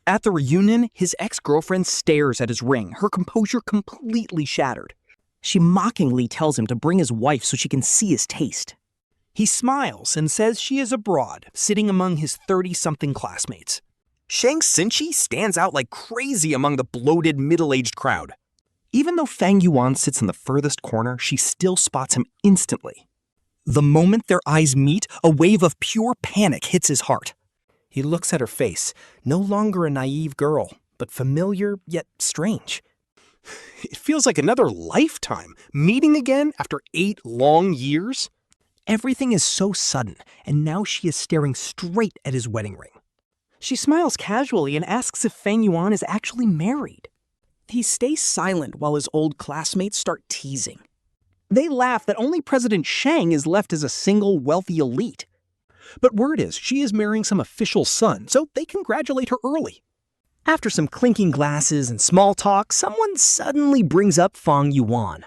At the reunion, his ex-girlfriend stares at his ring, her composure completely shattered. She mockingly tells him to bring his wife so she can see his taste. He smiles and says she is abroad, sitting among his 30-something classmates. Shang Xinci stands out like crazy among the bloated, middle-aged crowd. Even though Fang Yuan sits in the furthest corner, she still spots him instantly. The moment their eyes meet, a wave of pure panic hits his heart. He looks at her face, no longer a naive girl, but familiar yet strange. It feels like another lifetime, meeting again after 8 long years. Everything is so sudden, and now she is staring straight at his wedding ring. She smiles casually and asks if Fang Yuan is actually married. He stays silent while his old classmates start teasing. They laugh that only President Shang is left as a single wealthy elite. But word is she is marrying some official son, so they congratulate her early. After some clinking glasses and small talk, someone suddenly brings up Fang Yuan.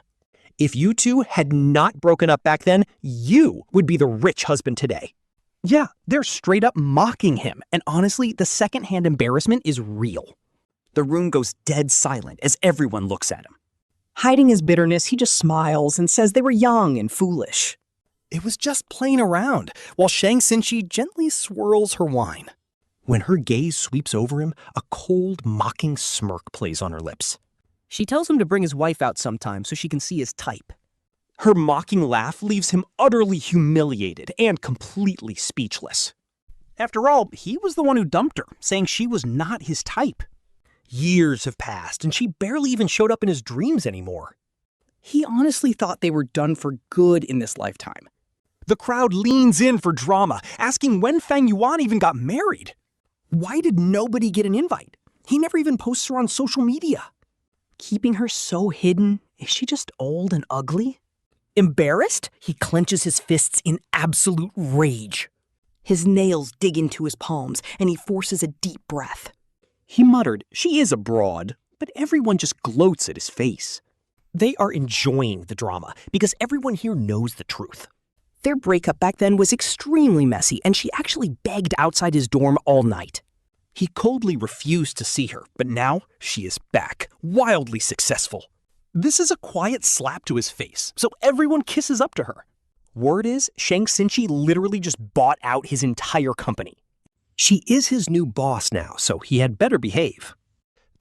If you two had not broken up back then, you would be the rich husband today. Yeah, they're straight up mocking him, and honestly, the secondhand embarrassment is real. The room goes dead silent as everyone looks at him. Hiding his bitterness, he just smiles and says they were young and foolish. It was just playing around, while Shang Xinci gently swirls her wine. When her gaze sweeps over him, a cold, mocking smirk plays on her lips. She tells him to bring his wife out sometime so she can see his type. Her mocking laugh leaves him utterly humiliated and completely speechless. After all, he was the one who dumped her, saying she was not his type. Years have passed, and she barely even showed up in his dreams anymore. He honestly thought they were done for good in this lifetime. The crowd leans in for drama, asking when Fang Yuan even got married. Why did nobody get an invite? He never even posts her on social media. Keeping her so hidden, is she just old and ugly? Embarrassed, he clenches his fists in absolute rage. His nails dig into his palms, and he forces a deep breath. He muttered, "She is a broad," but everyone just gloats at his face. They are enjoying the drama because everyone here knows the truth. Their breakup back then was extremely messy, and she actually begged outside his dorm all night. He coldly refused to see her, but now she is back, wildly successful. This is a quiet slap to his face, so everyone kisses up to her. Word is, Shang Xinci literally just bought out his entire company. She is his new boss now, so he had better behave.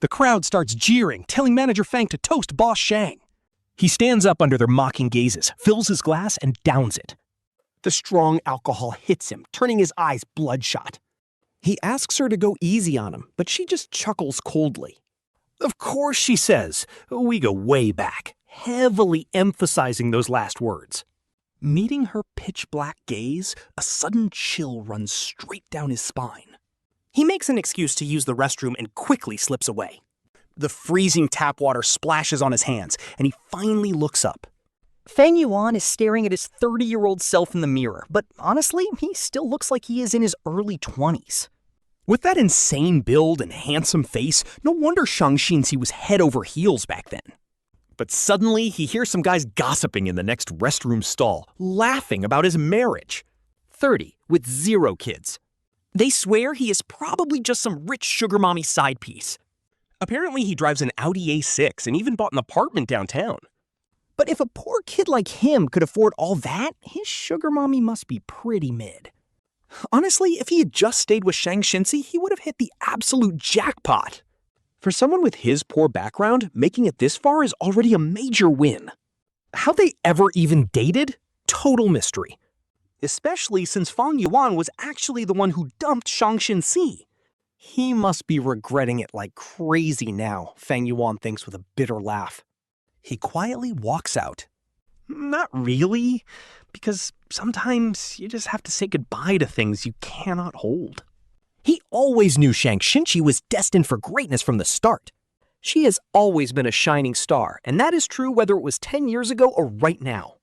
The crowd starts jeering, telling manager Fang to toast boss Shang. He stands up under their mocking gazes, fills his glass, and downs it. The strong alcohol hits him, turning his eyes bloodshot. He asks her to go easy on him, but she just chuckles coldly. Of course, she says. We go way back, heavily emphasizing those last words. Meeting her pitch-black gaze, a sudden chill runs straight down his spine. He makes an excuse to use the restroom and quickly slips away. The freezing tap water splashes on his hands, and he finally looks up. Fang Yuan is staring at his 30-year-old self in the mirror, but honestly, he still looks like he is in his early 20s. With that insane build and handsome face, no wonder Shang Xinci was head over heels back then. But suddenly, he hears some guys gossiping in the next restroom stall, laughing about his marriage. 30, with 0 kids. They swear he is probably just some rich sugar mommy side piece. Apparently, he drives an Audi A6 and even bought an apartment downtown. But if a poor kid like him could afford all that, his sugar mommy must be pretty mid. Honestly, if he had just stayed with Shang Xinci, he would have hit the absolute jackpot. For someone with his poor background, making it this far is already a major win. How they ever even dated? Total mystery. Especially since Fang Yuan was actually the one who dumped Shang Xinci. He must be regretting it like crazy now, Fang Yuan thinks with a bitter laugh. He quietly walks out. Not really, because sometimes you just have to say goodbye to things you cannot hold. He always knew Shang Xinci was destined for greatness from the start. She has always been a shining star, and that is true whether it was 10 years ago or right now.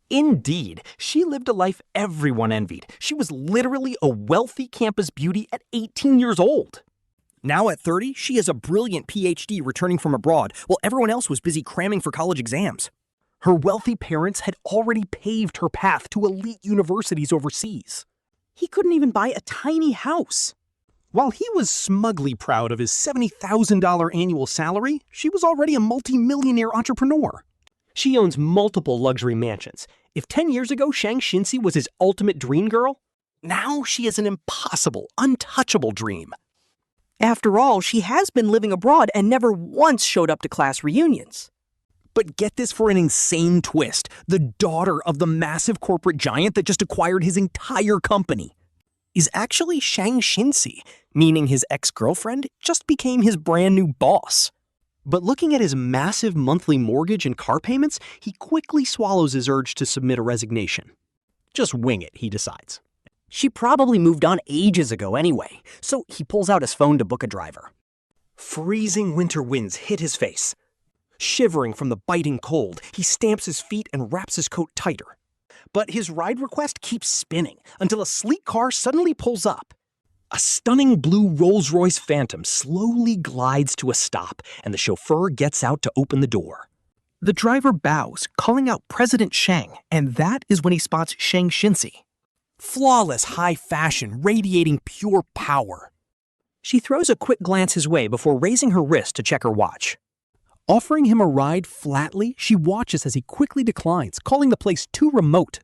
Indeed, she lived a life everyone envied. She was literally a wealthy campus beauty at 18 years old. Now at 30, she is a brilliant PhD returning from abroad, while everyone else was busy cramming for college exams. Her wealthy parents had already paved her path to elite universities overseas. He couldn't even buy a tiny house. While he was smugly proud of his $70,000 annual salary, she was already a multi-millionaire entrepreneur. She owns multiple luxury mansions. If 10 years ago Shang Xinci was his ultimate dream girl, now she is an impossible, untouchable dream. After all, she has been living abroad and never once showed up to class reunions. But get this for an insane twist. The daughter of the massive corporate giant that just acquired his entire company is actually Shang Xinci, meaning his ex-girlfriend just became his brand new boss. But looking at his massive monthly mortgage and car payments, he quickly swallows his urge to submit a resignation. Just wing it, he decides. She probably moved on ages ago anyway, so he pulls out his phone to book a driver. Freezing winter winds hit his face. Shivering from the biting cold, he stamps his feet and wraps his coat tighter. But his ride request keeps spinning until a sleek car suddenly pulls up. A stunning blue Rolls-Royce Phantom slowly glides to a stop, and the chauffeur gets out to open the door. The driver bows, calling out President Shang, and that is when he spots Shang Xinci. Flawless high fashion, radiating pure power. She throws a quick glance his way before raising her wrist to check her watch. Offering him a ride flatly, she watches as he quickly declines, calling the place too remote.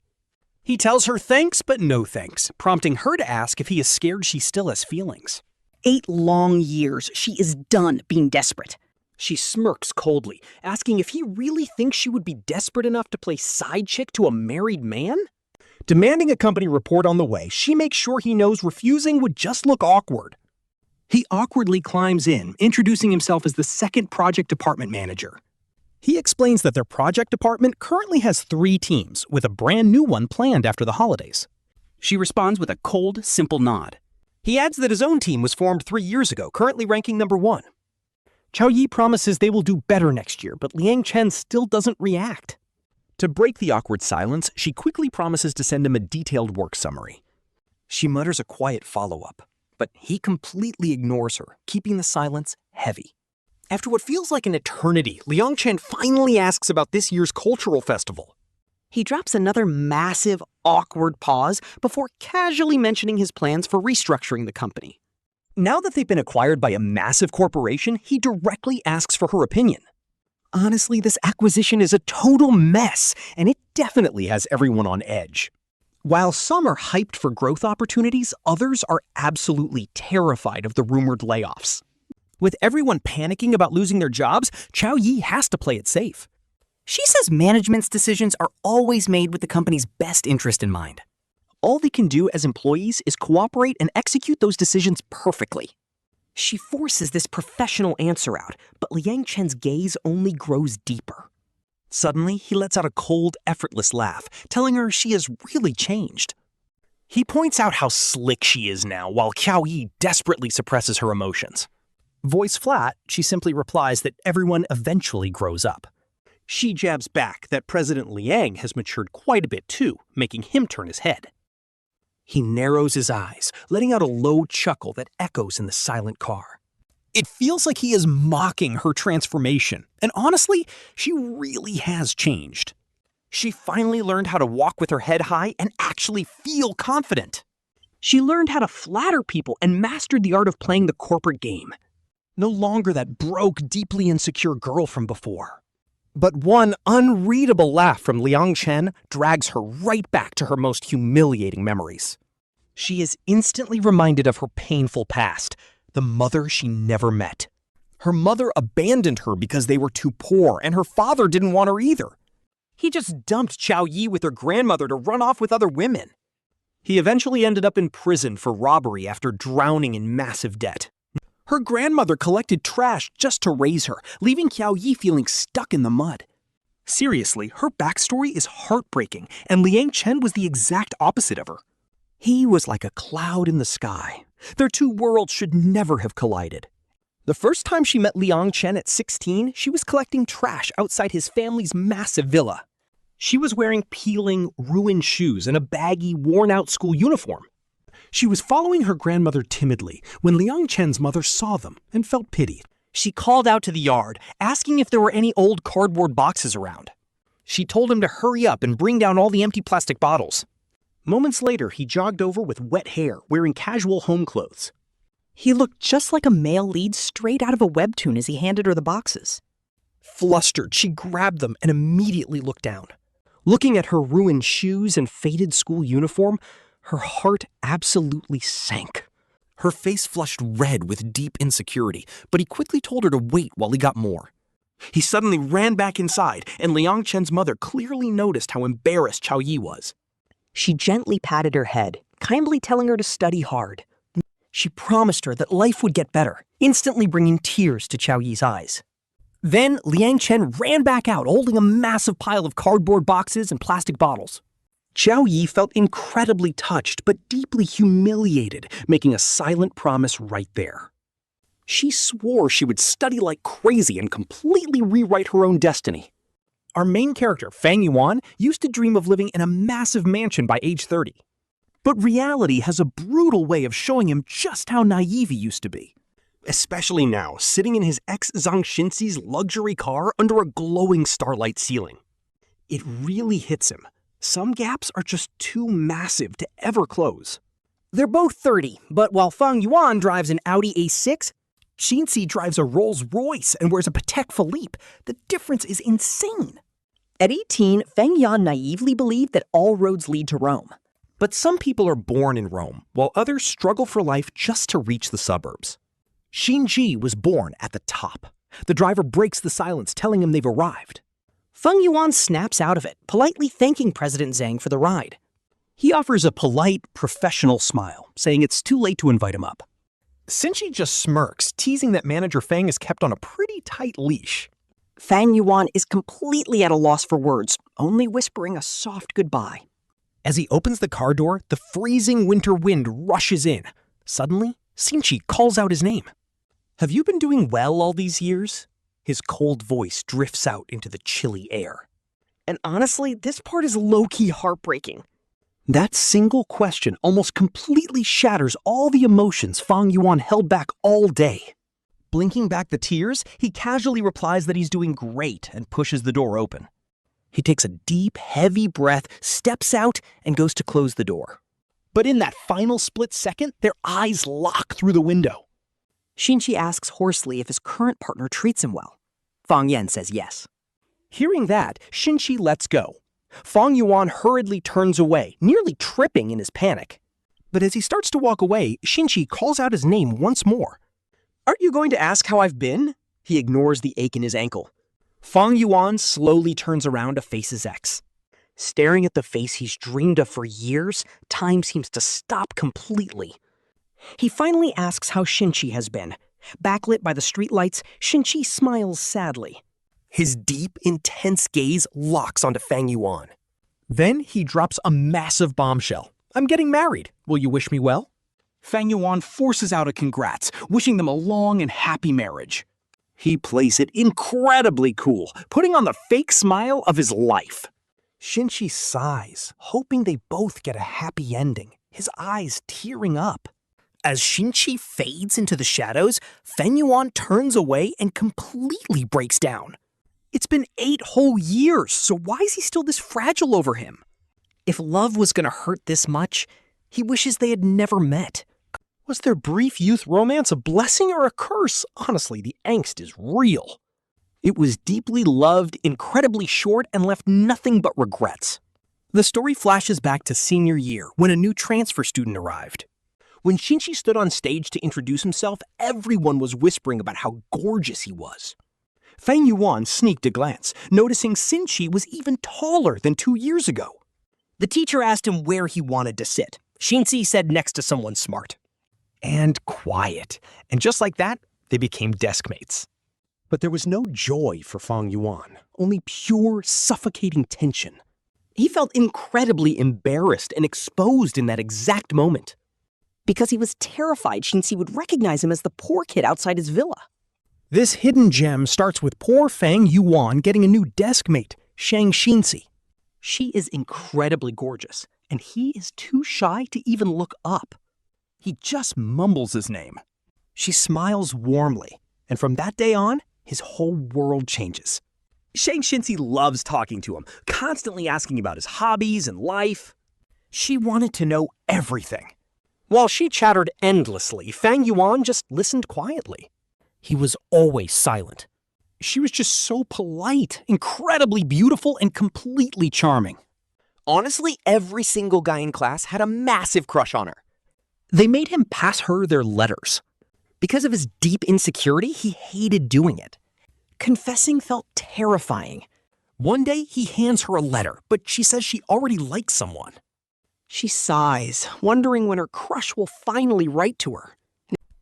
He tells her thanks but no thanks, prompting her to ask if he is scared she still has feelings. 8 long years, she is done being desperate. She smirks coldly, asking if he really thinks she would be desperate enough to play side chick to a married man? Demanding a company report on the way, she makes sure he knows refusing would just look awkward. He awkwardly climbs in, introducing himself as the second project department manager. He explains that their project department currently has 3 teams, with a brand new one planned after the holidays. She responds with a cold, simple nod. He adds that his own team was formed 3 years ago, currently ranking number 1. Chao Yi promises they will do better next year, but Liang Chen still doesn't react. To break the awkward silence, she quickly promises to send him a detailed work summary. She mutters a quiet follow-up, but he completely ignores her, keeping the silence heavy. After what feels like an eternity, Liang Chen finally asks about this year's cultural festival. He drops another massive, awkward pause before casually mentioning his plans for restructuring the company. Now that they've been acquired by a massive corporation, he directly asks for her opinion. Honestly, this acquisition is a total mess, and it definitely has everyone on edge. While some are hyped for growth opportunities, others are absolutely terrified of the rumored layoffs. With everyone panicking about losing their jobs, Chao Yi has to play it safe. She says management's decisions are always made with the company's best interest in mind. All they can do as employees is cooperate and execute those decisions perfectly. She forces this professional answer out, but Liang Chen's gaze only grows deeper. Suddenly, he lets out a cold, effortless laugh, telling her she has really changed. He points out how slick she is now, while Chao Yi desperately suppresses her emotions. Voice flat, she simply replies that everyone eventually grows up. She jabs back that President Liang has matured quite a bit too, making him turn his head. He narrows his eyes, letting out a low chuckle that echoes in the silent car. It feels like he is mocking her transformation, and honestly, she really has changed. She finally learned how to walk with her head high and actually feel confident. She learned how to flatter people and mastered the art of playing the corporate game. No longer that broke, deeply insecure girl from before. But one unreadable laugh from Liang Chen drags her right back to her most humiliating memories. She is instantly reminded of her painful past, the mother she never met. Her mother abandoned her because they were too poor, and her father didn't want her either. He just dumped Chao Yi with her grandmother to run off with other women. He eventually ended up in prison for robbery after drowning in massive debt. Her grandmother collected trash just to raise her, leaving Chao Yi feeling stuck in the mud. Seriously, her backstory is heartbreaking, and Liang Chen was the exact opposite of her. He was like a cloud in the sky. Their two worlds should never have collided. The first time she met Liang Chen at 16, she was collecting trash outside his family's massive villa. She was wearing peeling, ruined shoes and a baggy, worn-out school uniform. She was following her grandmother timidly when Liang Chen's mother saw them and felt pity. She called out to the yard, asking if there were any old cardboard boxes around. She told him to hurry up and bring down all the empty plastic bottles. Moments later, he jogged over with wet hair, wearing casual home clothes. He looked just like a male lead straight out of a webtoon as he handed her the boxes. Flustered, she grabbed them and immediately looked down. Looking at her ruined shoes and faded school uniform, her heart absolutely sank. Her face flushed red with deep insecurity, but he quickly told her to wait while he got more. He suddenly ran back inside, and Liang Chen's mother clearly noticed how embarrassed Chao Yi was. She gently patted her head, kindly telling her to study hard. She promised her that life would get better, instantly bringing tears to Chao Yi's eyes. Then Liang Chen ran back out, holding a massive pile of cardboard boxes and plastic bottles. Chao Yi felt incredibly touched, but deeply humiliated, making a silent promise right there. She swore she would study like crazy and completely rewrite her own destiny. Our main character, Fang Yuan, used to dream of living in a massive mansion by age 30. But reality has a brutal way of showing him just how naive he used to be. Especially now, sitting in his ex-Shang Xinci's luxury car under a glowing starlight ceiling. It really hits him. Some gaps are just too massive to ever close. They're both 30, but while Fang Yuan drives an Audi A6, Xinci drives a Rolls Royce and wears a Patek Philippe. The difference is insane. At 18, Fang Yuan naively believed that all roads lead to Rome. But some people are born in Rome, while others struggle for life just to reach the suburbs. Xinji was born at the top. The driver breaks the silence, telling him they've arrived. Feng Yuan snaps out of it, politely thanking President Zhang for the ride. He offers a polite, professional smile, saying it's too late to invite him up. Xinji just smirks, teasing that Manager Fang is kept on a pretty tight leash. Fang Yuan is completely at a loss for words, only whispering a soft goodbye. As he opens the car door, the freezing winter wind rushes in. Suddenly, Xinji calls out his name. Have you been doing well all these years? His cold voice drifts out into the chilly air. And honestly, this part is low-key heartbreaking. That single question almost completely shatters all the emotions Fang Yuan held back all day. Blinking back the tears, he casually replies that he's doing great and pushes the door open. He takes a deep, heavy breath, steps out, and goes to close the door. But in that final split second, their eyes lock through the window. Xinji asks hoarsely if his current partner treats him well. Fang Yan says yes. Hearing that, Xinji lets go. Fang Yuan hurriedly turns away, nearly tripping in his panic. But as he starts to walk away, Xinji calls out his name once more. Aren't you going to ask how I've been? He ignores the ache in his ankle. Fang Yuan slowly turns around to face his ex. Staring at the face he's dreamed of for years, time seems to stop completely. He finally asks how Xinci has been. Backlit by the streetlights, Xinci smiles sadly. His deep, intense gaze locks onto Fang Yuan. Then he drops a massive bombshell. I'm getting married. Will you wish me well? Fang Yuan forces out a congrats, wishing them a long and happy marriage. He plays it incredibly cool, putting on the fake smile of his life. Xinci sighs, hoping they both get a happy ending, his eyes tearing up. As Xinci fades into the shadows, Fang Yuan turns away and completely breaks down. It's been 8 whole years, so why is he still this fragile over him? If love was gonna hurt this much, he wishes they had never met. Was their brief youth romance a blessing or a curse? Honestly, the angst is real. It was deeply loved, incredibly short, and left nothing but regrets. The story flashes back to senior year, when a new transfer student arrived. When Xinci stood on stage to introduce himself, everyone was whispering about how gorgeous he was. Fang Yuan sneaked a glance, noticing Xinci was even taller than 2 years ago. The teacher asked him where he wanted to sit. Xinci said next to someone smart. And quiet. And just like that, they became deskmates. But there was no joy for Fang Yuan, only pure, suffocating tension. He felt incredibly embarrassed and exposed in that exact moment. Because he was terrified Xinci would recognize him as the poor kid outside his villa. This hidden gem starts with poor Fang Yuan getting a new deskmate, Shang Xinci. She is incredibly gorgeous, and he is too shy to even look up. He just mumbles his name. She smiles warmly, and from that day on, his whole world changes. Shang Xinci loves talking to him, constantly asking about his hobbies and life. She wanted to know everything. While she chattered endlessly, Fang Yuan just listened quietly. He was always silent. She was just so polite, incredibly beautiful, and completely charming. Honestly, every single guy in class had a massive crush on her. They made him pass her their letters. Because of his deep insecurity, he hated doing it. Confessing felt terrifying. One day, he hands her a letter, but she says she already likes someone. She sighs, wondering when her crush will finally write to her.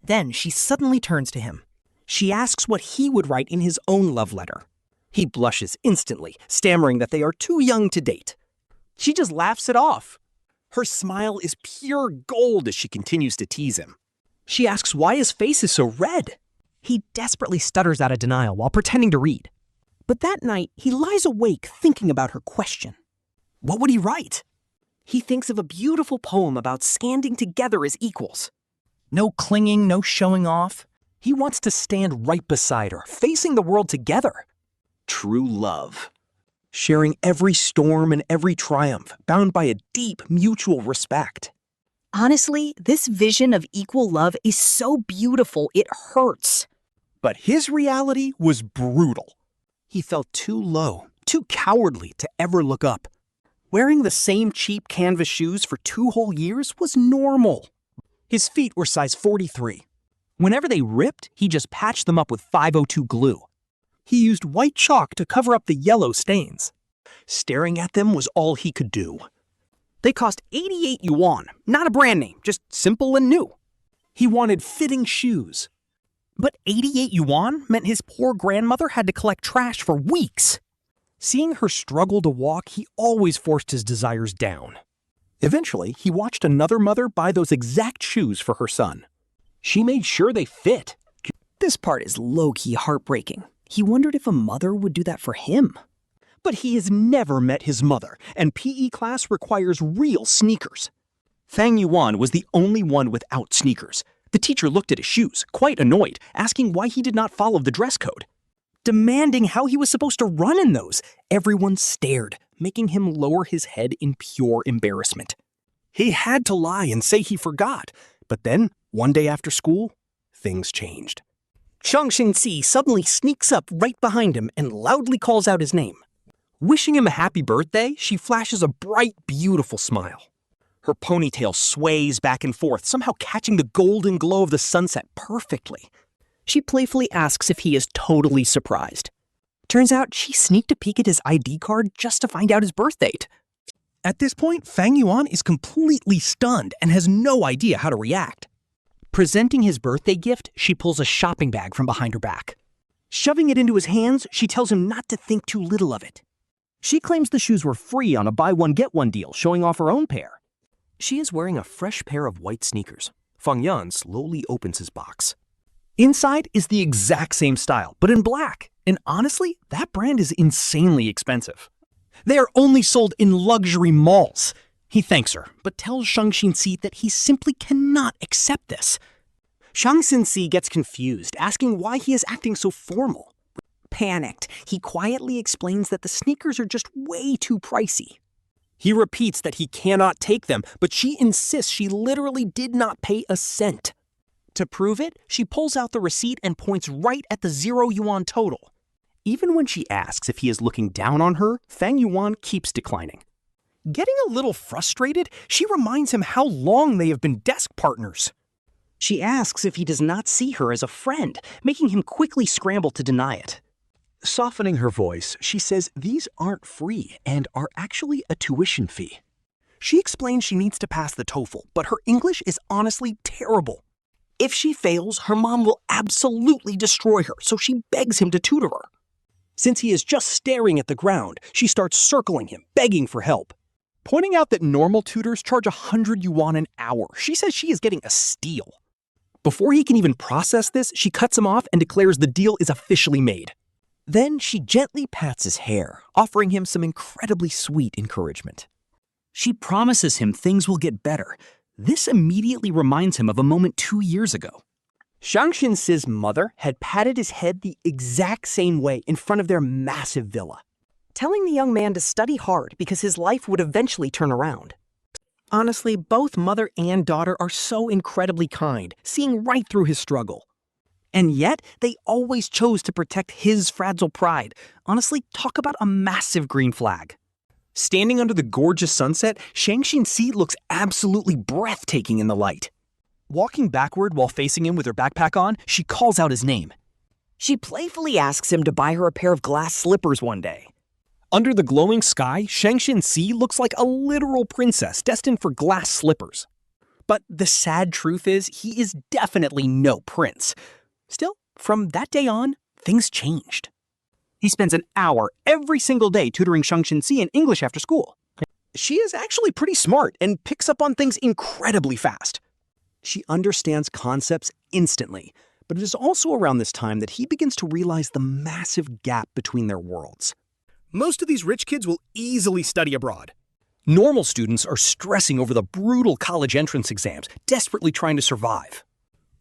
Then she suddenly turns to him. She asks what he would write in his own love letter. He blushes instantly, stammering that they are too young to date. She just laughs it off. Her smile is pure gold as she continues to tease him. She asks why his face is so red. He desperately stutters out of denial while pretending to read. But that night, he lies awake thinking about her question. What would he write? He thinks of a beautiful poem about standing together as equals. No clinging, no showing off. He wants to stand right beside her, facing the world together. True love. Sharing every storm and every triumph, bound by a deep mutual respect. Honestly, this vision of equal love is so beautiful it hurts. But his reality was brutal. He felt too low, too cowardly to ever look up. Wearing the same cheap canvas shoes for 2 whole years was normal. His feet were size 43. Whenever they ripped, he just patched them up with 502 glue. He used white chalk to cover up the yellow stains. Staring at them was all he could do. They cost 88 yuan, not a brand name, just simple and new. He wanted fitting shoes. But 88 yuan meant his poor grandmother had to collect trash for weeks. Seeing her struggle to walk, he always forced his desires down. Eventually, he watched another mother buy those exact shoes for her son. She made sure they fit. This part is low-key heartbreaking. He wondered if a mother would do that for him. But he has never met his mother, and PE class requires real sneakers. Fang Yuan was the only one without sneakers. The teacher looked at his shoes, quite annoyed, asking why he did not follow the dress code. Demanding how he was supposed to run in those, everyone stared, making him lower his head in pure embarrassment. He had to lie and say he forgot, but then, one day after school, things changed. Shangxin Ci suddenly sneaks up right behind him and loudly calls out his name. Wishing him a happy birthday, she flashes a bright, beautiful smile. Her ponytail sways back and forth, somehow catching the golden glow of the sunset perfectly. She playfully asks if he is totally surprised. Turns out she sneaked a peek at his ID card just to find out his birth date. At this point, Fang Yuan is completely stunned and has no idea how to react. Presenting his birthday gift, she pulls a shopping bag from behind her back. Shoving it into his hands, she tells him not to think too little of it. She claims the shoes were free on a buy-one-get-one deal, showing off her own pair. She is wearing a fresh pair of white sneakers. Fang Yuan slowly opens his box. Inside is the exact same style, but in black. And honestly, that brand is insanely expensive. They are only sold in luxury malls. He thanks her, but tells Shangxin Ci that he simply cannot accept this. Shangxin Ci gets confused, asking why he is acting so formal. Panicked, he quietly explains that the sneakers are just way too pricey. He repeats that he cannot take them, but she insists she literally did not pay a cent. To prove it, she pulls out the receipt and points right at the 0 yuan total. Even when she asks if he is looking down on her, Fang Yuan keeps declining. Getting a little frustrated, she reminds him how long they have been desk partners. She asks if he does not see her as a friend, making him quickly scramble to deny it. Softening her voice, she says these aren't free and are actually a tuition fee. She explains she needs to pass the TOEFL, but her English is honestly terrible. If she fails, her mom will absolutely destroy her, so she begs him to tutor her. Since he is just staring at the ground, she starts circling him, begging for help. Pointing out that normal tutors charge 100 yuan an hour, she says she is getting a steal. Before he can even process this, she cuts him off and declares the deal is officially made. Then she gently pats his hair, offering him some incredibly sweet encouragement. She promises him things will get better. This immediately reminds him of a moment 2 years ago. Shangxin Ci's mother had patted his head the exact same way in front of their massive villa, telling the young man to study hard because his life would eventually turn around. Honestly, both mother and daughter are so incredibly kind, seeing right through his struggle. And yet, they always chose to protect his fragile pride. Honestly, talk about a massive green flag. Standing under the gorgeous sunset, Shangxin Ci looks absolutely breathtaking in the light. Walking backward while facing him with her backpack on, she calls out his name. She playfully asks him to buy her a pair of glass slippers one day. Under the glowing sky, Shangxin Ci looks like a literal princess destined for glass slippers. But the sad truth is, he is definitely no prince. Still, from that day on, things changed. He spends an hour every single day tutoring Shangxin Ci in English after school. She is actually pretty smart and picks up on things incredibly fast. She understands concepts instantly, but it is also around this time that he begins to realize the massive gap between their worlds. Most of these rich kids will easily study abroad. Normal students are stressing over the brutal college entrance exams, desperately trying to survive.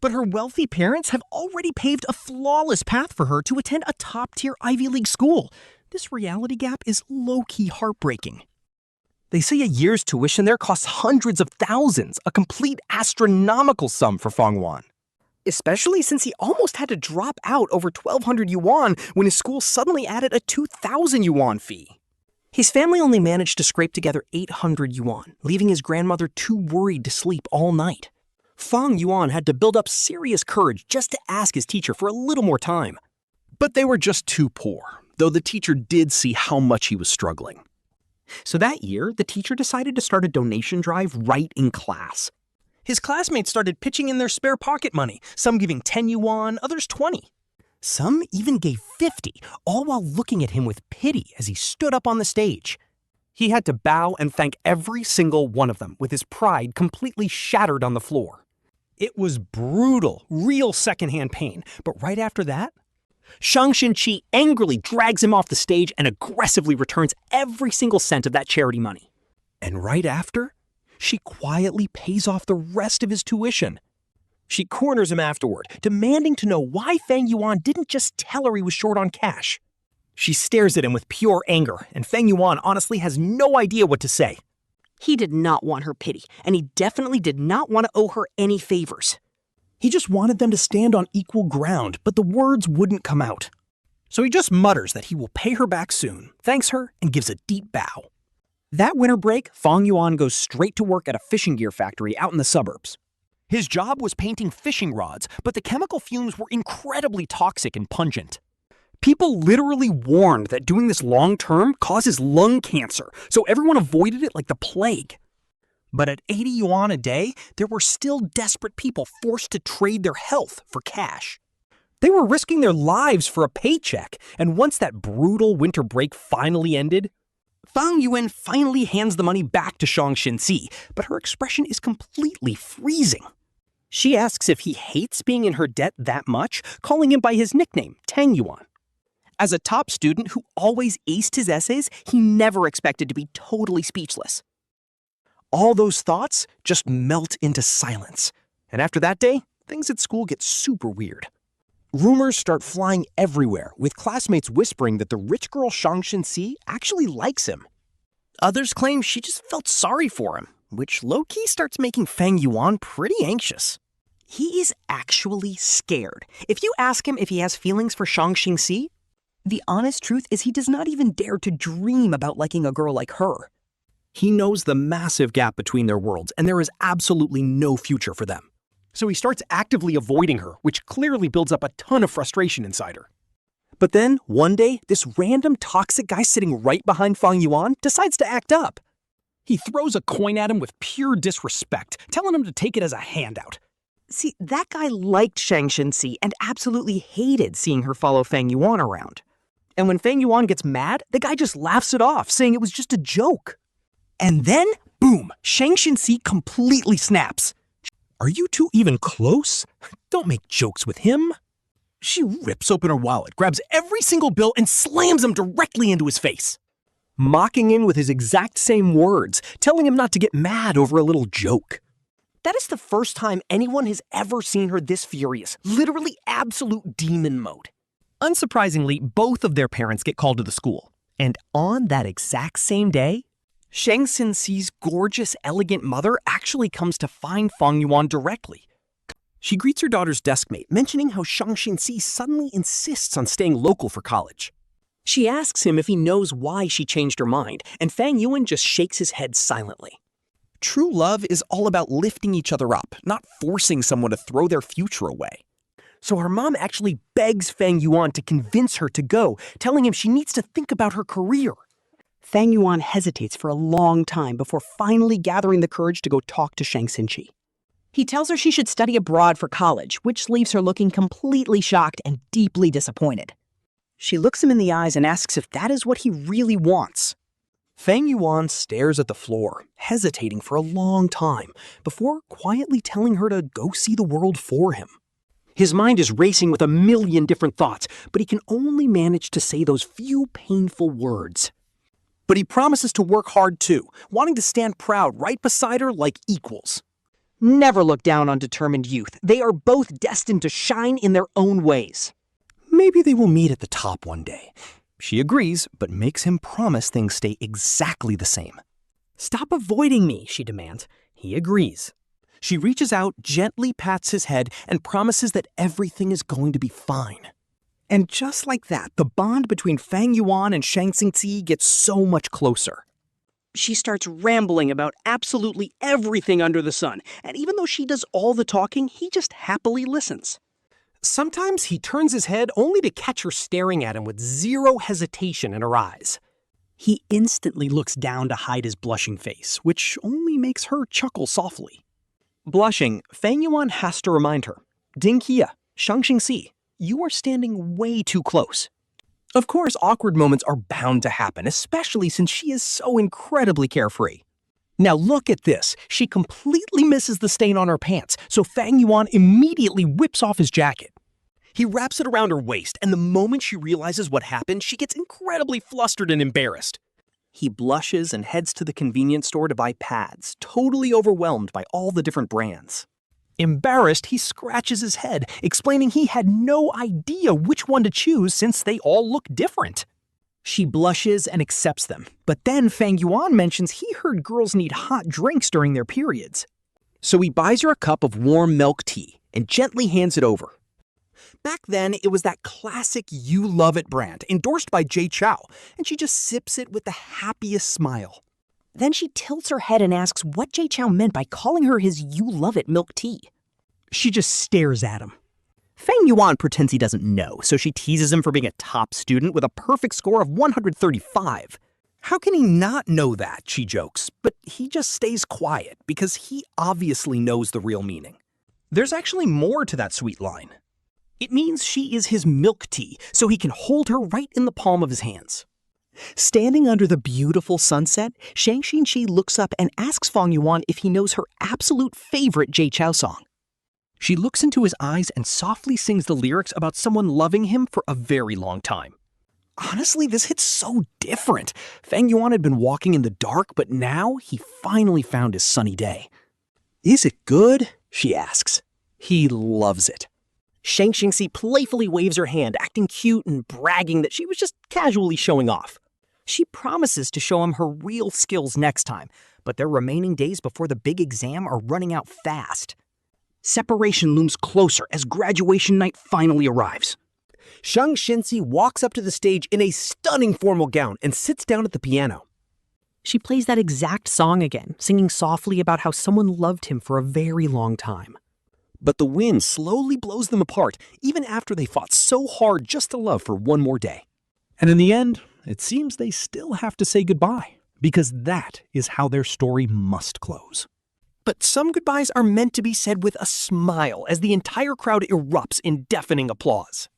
But her wealthy parents have already paved a flawless path for her to attend a top-tier Ivy League school. This reality gap is low-key heartbreaking. They say a year's tuition there costs hundreds of thousands, a complete astronomical sum for Fang Yuan. Especially since he almost had to drop out over 1,200 yuan when his school suddenly added a 2,000 yuan fee. His family only managed to scrape together 800 yuan, leaving his grandmother too worried to sleep all night. Fang Yuan had to build up serious courage just to ask his teacher for a little more time. But they were just too poor, though the teacher did see how much he was struggling. So that year, the teacher decided to start a donation drive right in class. His classmates started pitching in their spare pocket money, some giving 10 yuan, others 20. Some even gave 50, all while looking at him with pity as he stood up on the stage. He had to bow and thank every single one of them, with his pride completely shattered on the floor. It was brutal, real secondhand pain, but right after that, Shang Xinci angrily drags him off the stage and aggressively returns every single cent of that charity money. And right after, she quietly pays off the rest of his tuition. She corners him afterward, demanding to know why Fang Yuan didn't just tell her he was short on cash. She stares at him with pure anger, and Fang Yuan honestly has no idea what to say. He did not want her pity, and he definitely did not want to owe her any favors. He just wanted them to stand on equal ground, but the words wouldn't come out. So he just mutters that he will pay her back soon, thanks her, and gives a deep bow. That winter break, Fang Yuan goes straight to work at a fishing gear factory out in the suburbs. His job was painting fishing rods, but the chemical fumes were incredibly toxic and pungent. People literally warned that doing this long-term causes lung cancer, so everyone avoided it like the plague. But at 80 yuan a day, there were still desperate people forced to trade their health for cash. They were risking their lives for a paycheck, and once that brutal winter break finally ended, Fang Yuan finally hands the money back to Shangxin Ci, but her expression is completely freezing. She asks if he hates being in her debt that much, calling him by his nickname, Tang Yuan. As a top student who always aced his essays, he never expected to be totally speechless. All those thoughts just melt into silence. And after that day, things at school get super weird. Rumors start flying everywhere, with classmates whispering that the rich girl Shangxin Ci actually likes him. Others claim she just felt sorry for him, which low-key starts making Fang Yuan pretty anxious. He is actually scared. If you ask him if he has feelings for Shangxin Ci, the honest truth is he does not even dare to dream about liking a girl like her. He knows the massive gap between their worlds, and there is absolutely no future for them. So he starts actively avoiding her, which clearly builds up a ton of frustration inside her. But then, one day, this random toxic guy sitting right behind Fang Yuan decides to act up. He throws a coin at him with pure disrespect, telling him to take it as a handout. See, that guy liked Shangxin Ci and absolutely hated seeing her follow Fang Yuan around. And when Fang Yuan gets mad, the guy just laughs it off, saying it was just a joke. And then, boom, Shangxin Ci completely snaps. Are you two even close? Don't make jokes with him. She rips open her wallet, grabs every single bill, and slams them directly into his face. Mocking him with his exact same words, telling him not to get mad over a little joke. That is the first time anyone has ever seen her this furious, literally absolute demon mode. Unsurprisingly, both of their parents get called to the school. And on that exact same day, Shangxin Ci's gorgeous, elegant mother actually comes to find Fang Yuan directly. She greets her daughter's deskmate, mentioning how Shang Xinci suddenly insists on staying local for college. She asks him if he knows why she changed her mind, and Fang Yuan just shakes his head silently. True love is all about lifting each other up, not forcing someone to throw their future away. So her mom actually begs Fang Yuan to convince her to go, telling him she needs to think about her career. Fang Yuan hesitates for a long time before finally gathering the courage to go talk to Shang Xinci. He tells her she should study abroad for college, which leaves her looking completely shocked and deeply disappointed. She looks him in the eyes and asks if that is what he really wants. Fang Yuan stares at the floor, hesitating for a long time, before quietly telling her to go see the world for him. His mind is racing with a million different thoughts, but he can only manage to say those few painful words. But he promises to work hard too, wanting to stand proud right beside her like equals. Never look down on determined youth. They are both destined to shine in their own ways. Maybe they will meet at the top one day. She agrees, but makes him promise things stay exactly the same. Stop avoiding me, she demands. He agrees. She reaches out, gently pats his head, and promises that everything is going to be fine. And just like that, the bond between Fang Yuan and Shang Xinci gets so much closer. She starts rambling about absolutely everything under the sun, and even though she does all the talking, he just happily listens. Sometimes he turns his head only to catch her staring at him with zero hesitation in her eyes. He instantly looks down to hide his blushing face, which only makes her chuckle softly. Blushing, Fang Yuan has to remind her, "Dingkia, Shangxin Ci, you are standing way too close." Of course, awkward moments are bound to happen, especially since she is so incredibly carefree. Now look at this. She completely misses the stain on her pants, so Fang Yuan immediately whips off his jacket. He wraps it around her waist, and the moment she realizes what happened, she gets incredibly flustered and embarrassed. He blushes and heads to the convenience store to buy pads, totally overwhelmed by all the different brands. Embarrassed, he scratches his head, explaining he had no idea which one to choose since they all look different. She blushes and accepts them, but then Fang Yuan mentions he heard girls need hot drinks during their periods. So he buys her a cup of warm milk tea and gently hands it over. Back then, it was that classic You Love It brand, endorsed by Jay Chou, and she just sips it with the happiest smile. Then she tilts her head and asks what Jay Chou meant by calling her his You Love It milk tea. She just stares at him. Fang Yuan pretends he doesn't know, so she teases him for being a top student with a perfect score of 135. How can he not know that, she jokes, but he just stays quiet because he obviously knows the real meaning. There's actually more to that sweet line. It means she is his milk tea, so he can hold her right in the palm of his hands. Standing under the beautiful sunset, Shangxin Ci looks up and asks Fang Yuan if he knows her absolute favorite Jay Chou song. She looks into his eyes and softly sings the lyrics about someone loving him for a very long time. Honestly, this hits so different. Fang Yuan had been walking in the dark, but now he finally found his sunny day. "Is it good?" she asks. He loves it. Shang Xinci playfully waves her hand, acting cute and bragging that she was just casually showing off. She promises to show him her real skills next time, but their remaining days before the big exam are running out fast. Separation looms closer as graduation night finally arrives. Shang Xinci walks up to the stage in a stunning formal gown and sits down at the piano. She plays that exact song again, singing softly about how someone loved him for a very long time. But the wind slowly blows them apart, even after they fought so hard just to love for one more day. And in the end, it seems they still have to say goodbye, because that is how their story must close. But some goodbyes are meant to be said with a smile as the entire crowd erupts in deafening applause.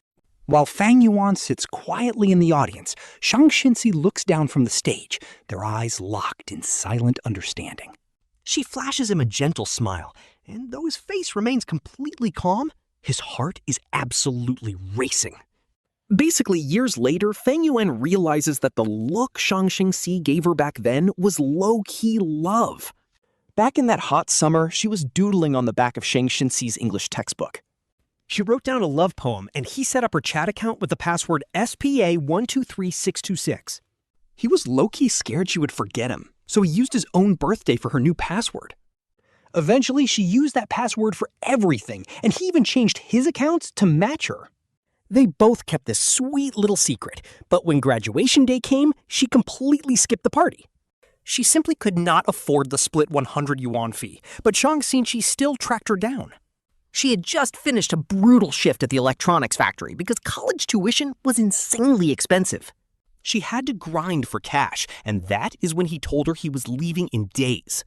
While Fang Yuan sits quietly in the audience, Shang Xinci looks down from the stage, their eyes locked in silent understanding. She flashes him a gentle smile, and though his face remains completely calm, his heart is absolutely racing. Basically, years later, Fang Yuan realizes that the look Shang Xinci gave her back then was low-key love. Back in that hot summer, she was doodling on the back of Shang Xinci's English textbook. She wrote down a love poem, and he set up her chat account with the password SPA123626. He was low-key scared she would forget him, so he used his own birthday for her new password. Eventually, she used that password for everything, and he even changed his accounts to match her. They both kept this sweet little secret, but when graduation day came, she completely skipped the party. She simply could not afford the split 100 yuan fee, but Shang Xinci still tracked her down. She had just finished a brutal shift at the electronics factory because college tuition was insanely expensive. She had to grind for cash, and that is when he told her he was leaving in days.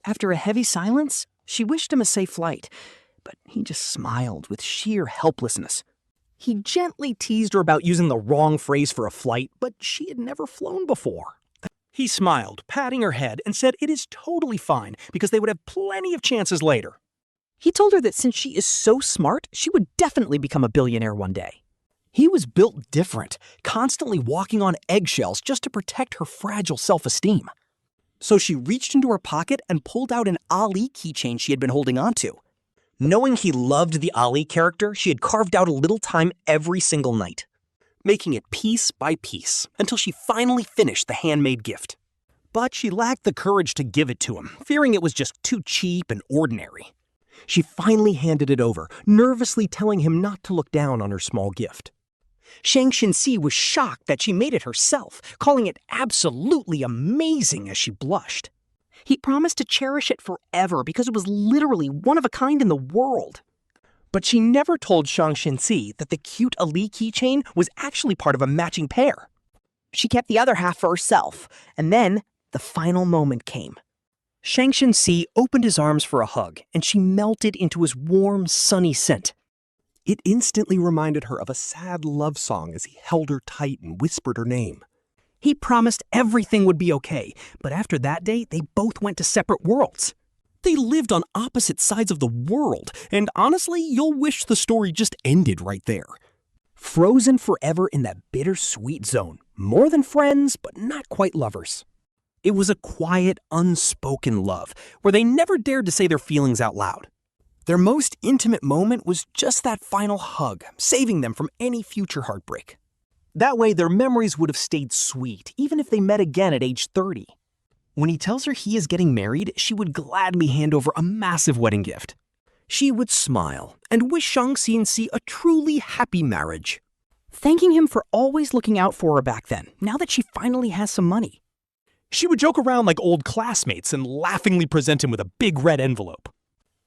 After a heavy silence, she wished him a safe flight, but he just smiled with sheer helplessness. He gently teased her about using the wrong phrase for a flight, but she had never flown before. He smiled, patting her head, and said it is totally fine because they would have plenty of chances later. He told her that since she is so smart, she would definitely become a billionaire one day. He was built different, constantly walking on eggshells just to protect her fragile self-esteem. So she reached into her pocket and pulled out an Ali keychain she had been holding onto. Knowing he loved the Ali character, she had carved out a little time every single night, making it piece by piece until she finally finished the handmade gift. But she lacked the courage to give it to him, fearing it was just too cheap and ordinary. She finally handed it over, nervously telling him not to look down on her small gift. Shang Xinci was shocked that she made it herself, calling it absolutely amazing as she blushed. He promised to cherish it forever because it was literally one of a kind in the world. But she never told Shang Xinci that the cute Ali keychain was actually part of a matching pair. She kept the other half for herself, and then the final moment came. Shang Xinci opened his arms for a hug, and she melted into his warm, sunny scent. It instantly reminded her of a sad love song as he held her tight and whispered her name. He promised everything would be okay, but after that day, they both went to separate worlds. They lived on opposite sides of the world, and honestly, you'll wish the story just ended right there. Frozen forever in that bittersweet zone, more than friends, but not quite lovers. It was a quiet, unspoken love, where they never dared to say their feelings out loud. Their most intimate moment was just that final hug, saving them from any future heartbreak. That way, their memories would have stayed sweet, even if they met again at age 30. When he tells her he is getting married, she would gladly hand over a massive wedding gift. She would smile and wish Shang Xinci a truly happy marriage. Thanking him for always looking out for her back then, now that she finally has some money. She would joke around like old classmates and laughingly present him with a big red envelope.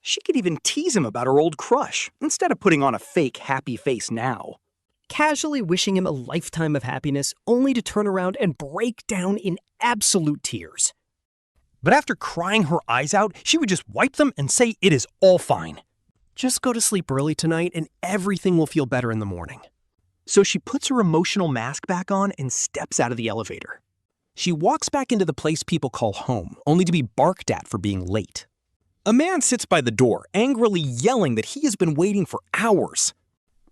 She could even tease him about her old crush, instead of putting on a fake happy face now. Casually wishing him a lifetime of happiness, only to turn around and break down in absolute tears. But after crying her eyes out, she would just wipe them and say it is all fine. Just go to sleep early tonight and everything will feel better in the morning. So she puts her emotional mask back on and steps out of the elevator. She walks back into the place people call home, only to be barked at for being late. A man sits by the door, angrily yelling that he has been waiting for hours.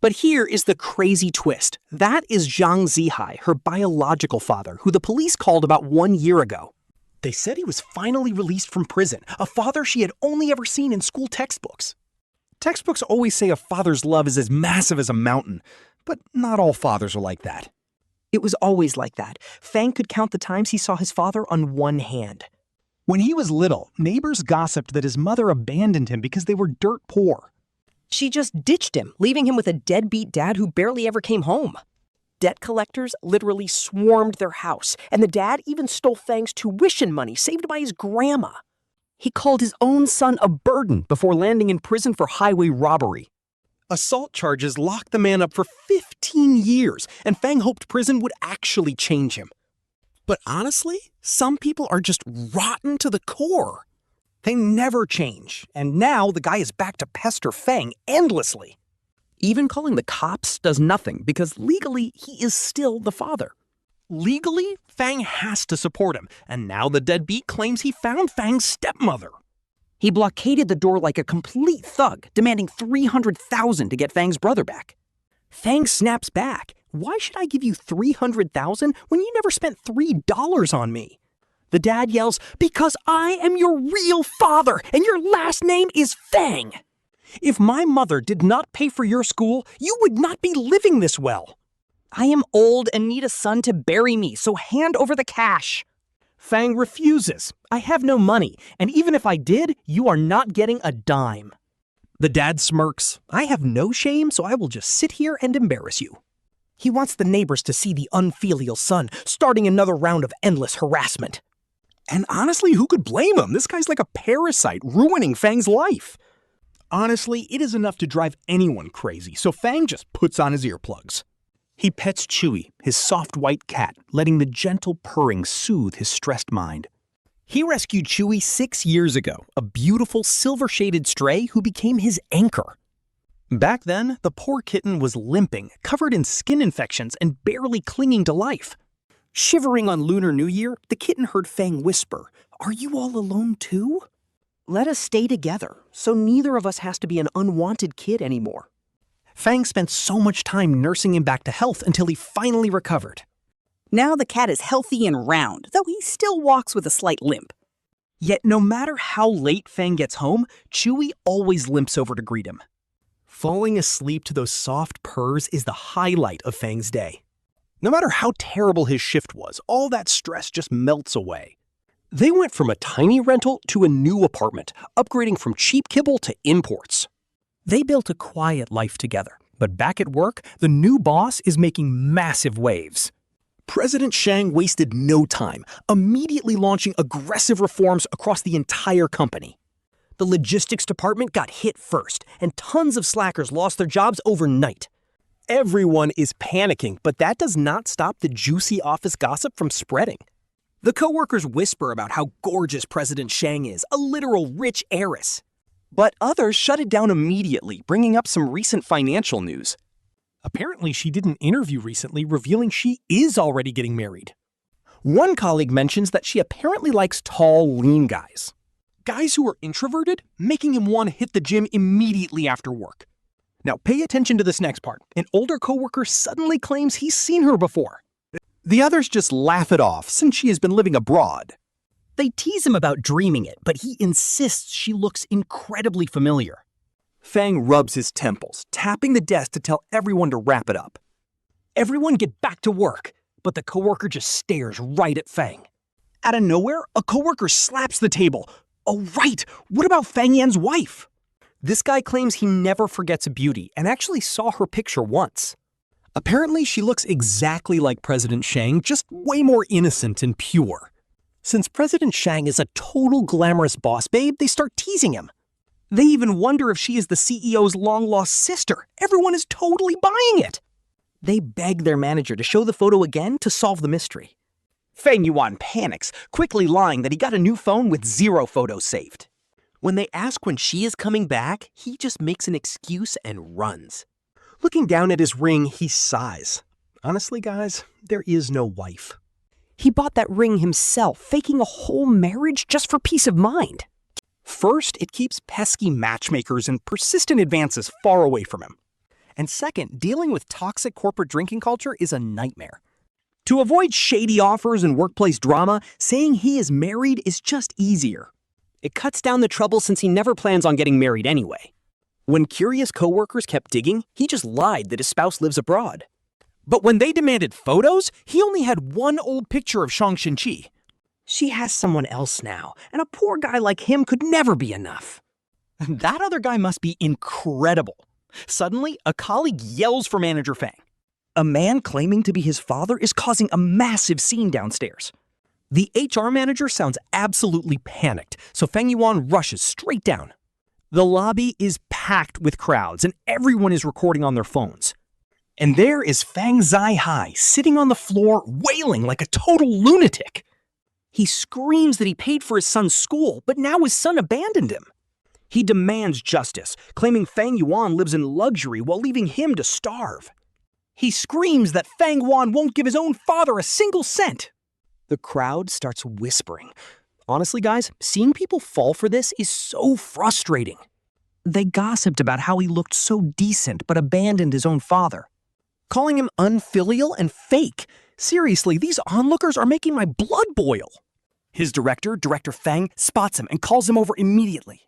But here is the crazy twist. That is Zhang Zihai, her biological father, who the police called about 1 year ago. They said he was finally released from prison, a father she had only ever seen in school textbooks. Textbooks always say a father's love is as massive as a mountain, but not all fathers are like that. It was always like that. Fang could count the times he saw his father on one hand. When he was little, neighbors gossiped that his mother abandoned him because they were dirt poor. She just ditched him, leaving him with a deadbeat dad who barely ever came home. Debt collectors literally swarmed their house, and the dad even stole Fang's tuition money saved by his grandma. He called his own son a burden before landing in prison for highway robbery. Assault charges locked the man up for 15 years, and Fang hoped prison would actually change him. But honestly, some people are just rotten to the core. They never change, and now the guy is back to pester Fang endlessly. Even calling the cops does nothing because legally he is still the father. Legally, Fang has to support him, and now the deadbeat claims he found Fang's stepmother. He blockaded the door like a complete thug, demanding $300,000 to get Fang's brother back. Fang snaps back. Why should I give you $300,000 when you never spent $3 on me? The dad yells, because I am your real father and your last name is Fang. If my mother did not pay for your school, you would not be living this well. I am old and need a son to bury me, so hand over the cash. Fang refuses. I have no money, and even if I did, you are not getting a dime. The dad smirks. I have no shame, so I will just sit here and embarrass you. He wants the neighbors to see the unfilial son, starting another round of endless harassment. And honestly, who could blame him? This guy's like a parasite, ruining Fang's life. Honestly, it is enough to drive anyone crazy, so Fang just puts on his earplugs. He pets Chewy, his soft white cat, letting the gentle purring soothe his stressed mind. He rescued Chewy 6 years ago, a beautiful silver-shaded stray who became his anchor. Back then, the poor kitten was limping, covered in skin infections and barely clinging to life. Shivering on Lunar New Year, the kitten heard Fang whisper, "Are you all alone too? Let us stay together, so neither of us has to be an unwanted kid anymore." Fang spent so much time nursing him back to health until he finally recovered. Now the cat is healthy and round, though he still walks with a slight limp. Yet no matter how late Fang gets home, Chewy always limps over to greet him. Falling asleep to those soft purrs is the highlight of Fang's day. No matter how terrible his shift was, all that stress just melts away. They went from a tiny rental to a new apartment, upgrading from cheap kibble to imports. They built a quiet life together, but back at work, the new boss is making massive waves. President Shang wasted no time, immediately launching aggressive reforms across the entire company. The logistics department got hit first, and tons of slackers lost their jobs overnight. Everyone is panicking, but that does not stop the juicy office gossip from spreading. The coworkers whisper about how gorgeous President Shang is, a literal rich heiress. But others shut it down immediately, bringing up some recent financial news. Apparently, she did an interview recently revealing she is already getting married. One colleague mentions that she apparently likes tall, lean guys. Guys who are introverted, making him want to hit the gym immediately after work. Now pay attention to this next part. An older coworker suddenly claims he's seen her before. The others just laugh it off since she has been living abroad. They tease him about dreaming it, but he insists she looks incredibly familiar. Fang rubs his temples, tapping the desk to tell everyone to wrap it up. Everyone get back to work, but the coworker just stares right at Fang. Out of nowhere, a coworker slaps the table. Oh right, what about Fang Yan's wife? This guy claims he never forgets a beauty and actually saw her picture once. Apparently, she looks exactly like President Shang, just way more innocent and pure. Since President Shang is a total glamorous boss babe, they start teasing him. They even wonder if she is the CEO's long-lost sister. Everyone is totally buying it. They beg their manager to show the photo again to solve the mystery. Fang Yuan panics, quickly lying that he got a new phone with 0 photos saved. When they ask when she is coming back, he just makes an excuse and runs. Looking down at his ring, he sighs. Honestly, guys, there is no wife. He bought that ring himself, faking a whole marriage just for peace of mind. First, it keeps pesky matchmakers and persistent advances far away from him. And second, dealing with toxic corporate drinking culture is a nightmare. To avoid shady offers and workplace drama, saying he is married is just easier. It cuts down the trouble since he never plans on getting married anyway. When curious coworkers kept digging, he just lied that his spouse lives abroad. But when they demanded photos, he only had one old picture of Shang Xinci. She has someone else now, and a poor guy like him could never be enough. That other guy must be incredible. Suddenly, a colleague yells for Manager Fang. A man claiming to be his father is causing a massive scene downstairs. The HR manager sounds absolutely panicked, so Fang Yuan rushes straight down. The lobby is packed with crowds, and everyone is recording on their phones. And there is Fang Zai sitting on the floor, wailing like a total lunatic. He screams that he paid for his son's school, but now his son abandoned him. He demands justice, claiming Fang Yuan lives in luxury while leaving him to starve. He screams that Fang Yuan won't give his own father a single cent. The crowd starts whispering. Honestly, guys, seeing people fall for this is so frustrating. They gossiped about how he looked so decent but abandoned his own father, calling him unfilial and fake. Seriously, these onlookers are making my blood boil. His director, Director Fang, spots him and calls him over immediately.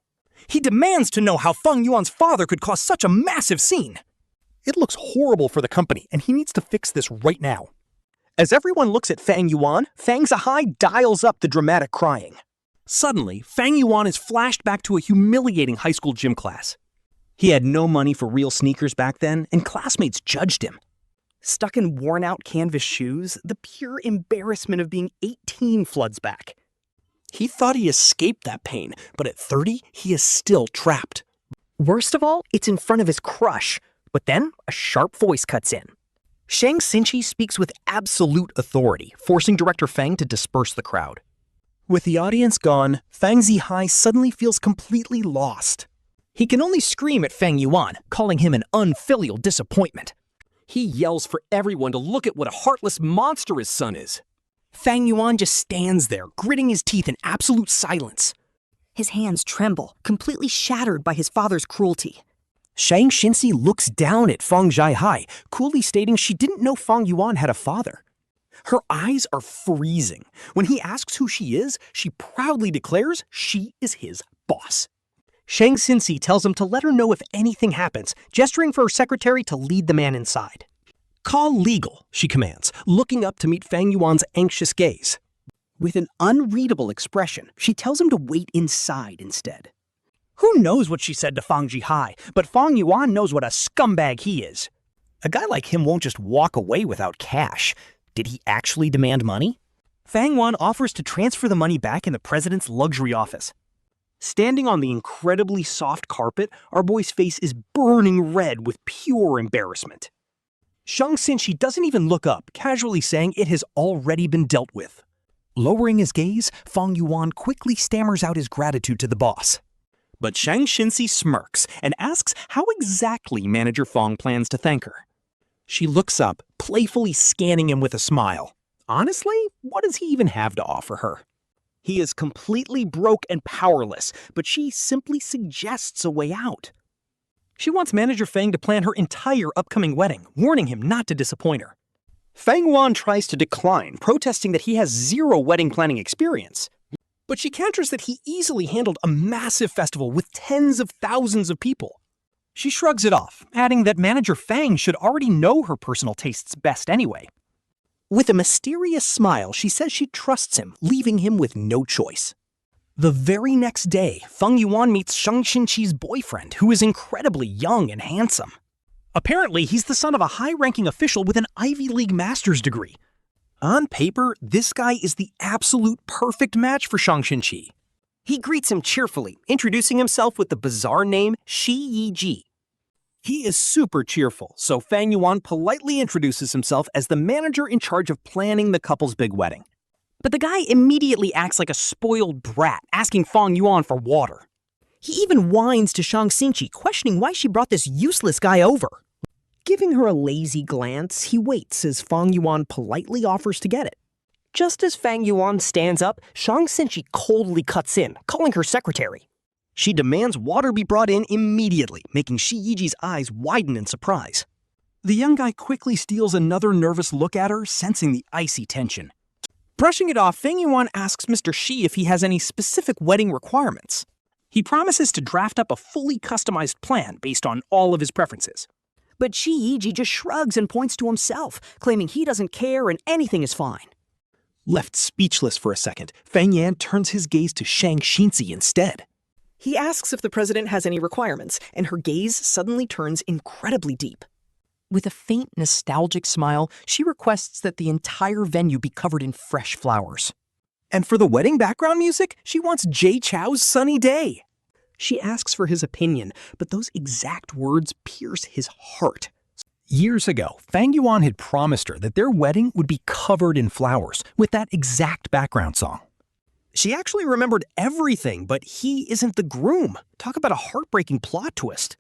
He demands to know how Fang Yuan's father could cause such a massive scene. It looks horrible for the company, and he needs to fix this right now. As everyone looks at Fang Yuan, Fang Zihai dials up the dramatic crying. Suddenly, Fang Yuan is flashed back to a humiliating high school gym class. He had no money for real sneakers back then, and classmates judged him. Stuck in worn-out canvas shoes, the pure embarrassment of being 18 floods back. He thought he escaped that pain, but at 30, he is still trapped. Worst of all, it's in front of his crush. But then, a sharp voice cuts in. Shang Xinci speaks with absolute authority, forcing Director Fang to disperse the crowd. With the audience gone, Fang Zihai suddenly feels completely lost. He can only scream at Fang Yuan, calling him an unfilial disappointment. He yells for everyone to look at what a heartless monster his son is. Fang Yuan just stands there, gritting his teeth in absolute silence. His hands tremble, completely shattered by his father's cruelty. Shang Xinci looks down at Fang Zihai, coolly stating she didn't know Fang Yuan had a father. Her eyes are freezing. When he asks who she is, she proudly declares she is his boss. Shang Xinci tells him to let her know if anything happens, gesturing for her secretary to lead the man inside. Call legal, she commands, looking up to meet Fang Yuan's anxious gaze. With an unreadable expression, she tells him to wait inside instead. Who knows what she said to Fang Zihai, but Fang Yuan knows what a scumbag he is. A guy like him won't just walk away without cash. Did he actually demand money? Fang Yuan offers to transfer the money back in the president's luxury office. Standing on the incredibly soft carpet, our boy's face is burning red with pure embarrassment. Shang Xinci doesn't even look up, casually saying it has already been dealt with. Lowering his gaze, Fang Yuan quickly stammers out his gratitude to the boss. But Shang Xinci smirks and asks how exactly Manager Fang plans to thank her. She looks up, playfully scanning him with a smile. Honestly, what does he even have to offer her? He is completely broke and powerless, but she simply suggests a way out. She wants Manager Fang to plan her entire upcoming wedding, warning him not to disappoint her. Fang Yuan tries to decline, protesting that he has zero wedding planning experience. But she counters that he easily handled a massive festival with tens of thousands of people. She shrugs it off, adding that Manager Fang should already know her personal tastes best anyway. With a mysterious smile, she says she trusts him, leaving him with no choice. The very next day, Fang Yuan meets Shang Xinci's boyfriend, who is incredibly young and handsome. Apparently, he's the son of a high-ranking official with an Ivy League master's degree. On paper, this guy is the absolute perfect match for Shang Xinci. He greets him cheerfully, introducing himself with the bizarre name Shi Yiji. He is super cheerful, so Fang Yuan politely introduces himself as the manager in charge of planning the couple's big wedding. But the guy immediately acts like a spoiled brat, asking Fang Yuan for water. He even whines to Shang Xinci, questioning why she brought this useless guy over. Giving her a lazy glance, he waits as Fang Yuan politely offers to get it. Just as Fang Yuan stands up, Shang Xinci coldly cuts in, calling her secretary. She demands water be brought in immediately, making Shi Yiji's eyes widen in surprise. The young guy quickly steals another nervous look at her, sensing the icy tension. Brushing it off, Fang Yuan asks Mr. Shi if he has any specific wedding requirements. He promises to draft up a fully customized plan based on all of his preferences. But Shi Yiji just shrugs and points to himself, claiming he doesn't care and anything is fine. Left speechless for a second, Fang Yan turns his gaze to Shang Xinci instead. He asks if the president has any requirements, and her gaze suddenly turns incredibly deep. With a faint, nostalgic smile, she requests that the entire venue be covered in fresh flowers. And for the wedding background music, she wants Jay Chou's Sunny Day. She asks for his opinion, but those exact words pierce his heart. Years ago, Fang Yuan had promised her that their wedding would be covered in flowers, with that exact background song. She actually remembered everything, but he isn't the groom. Talk about a heartbreaking plot twist.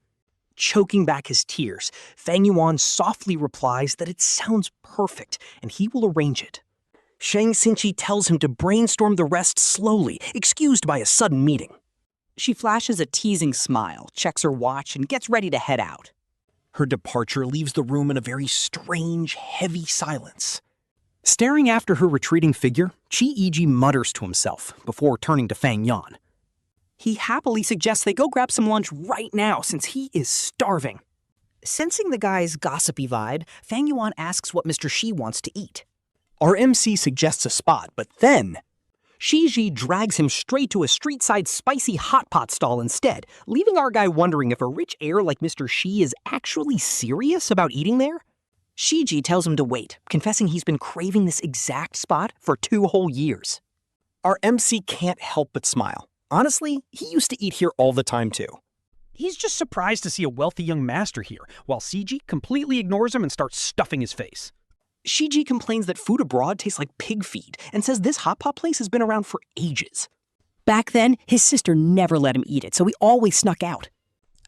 Choking back his tears, Fang Yuan softly replies that it sounds perfect, and he will arrange it. Shang Xinci tells him to brainstorm the rest slowly, excused by a sudden meeting. She flashes a teasing smile, checks her watch, and gets ready to head out. Her departure leaves the room in a very strange, heavy silence. Staring after her retreating figure, Shi Yiji mutters to himself before turning to Fang Yuan. He happily suggests they go grab some lunch right now since he is starving. Sensing the guy's gossipy vibe, Fang Yuan asks what Mr. Shi wants to eat. Our MC suggests a spot, but then Shizhi drags him straight to a street-side spicy hot pot stall instead, leaving our guy wondering if a rich heir like Mr. Shi is actually serious about eating there. Shiji tells him to wait, confessing he's been craving this exact spot for 2 whole years. Our MC can't help but smile. Honestly, he used to eat here all the time too. He's just surprised to see a wealthy young master here, while Shiji completely ignores him and starts stuffing his face. Shiji complains that food abroad tastes like pig feed and says this hot pot place has been around for ages. Back then, his sister never let him eat it, so he always snuck out.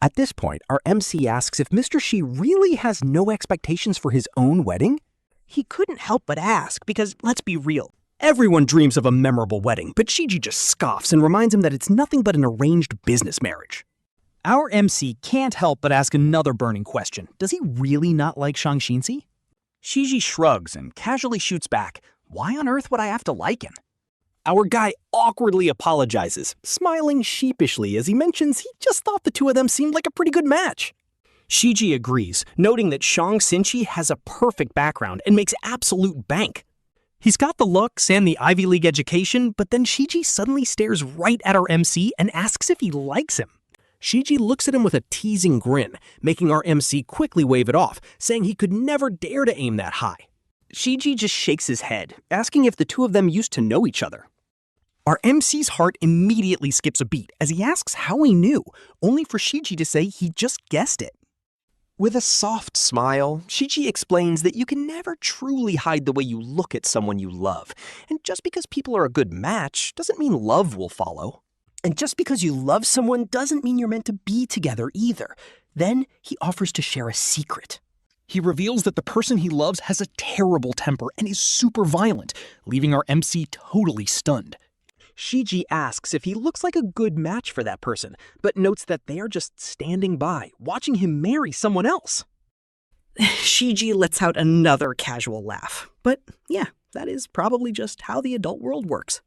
At this point, our MC asks if Mr. Shi really has no expectations for his own wedding. He couldn't help but ask because, let's be real, everyone dreams of a memorable wedding, but Shiji just scoffs and reminds him that it's nothing but an arranged business marriage. Our MC can't help but ask another burning question. Does he really not like Shang Xinci? Shiji shrugs and casually shoots back. Why on earth would I have to like him? Our guy awkwardly apologizes, smiling sheepishly as he mentions he just thought the two of them seemed like a pretty good match. Shiji agrees, noting that Shang Xinci has a perfect background and makes absolute bank. He's got the looks and the Ivy League education, but then Shiji suddenly stares right at our MC and asks if he likes him. Shiji looks at him with a teasing grin, making our MC quickly wave it off, saying he could never dare to aim that high. Shiji just shakes his head, asking if the two of them used to know each other. Our MC's heart immediately skips a beat as he asks how he knew, only for Shiji to say he just guessed it. With a soft smile, Shiji explains that you can never truly hide the way you look at someone you love, and just because people are a good match doesn't mean love will follow. And just because you love someone doesn't mean you're meant to be together either. Then he offers to share a secret. He reveals that the person he loves has a terrible temper and is super violent, leaving our MC totally stunned. Shiji asks if he looks like a good match for that person, but notes that they are just standing by, watching him marry someone else. Shiji lets out another casual laugh. But yeah, that is probably just how the adult world works.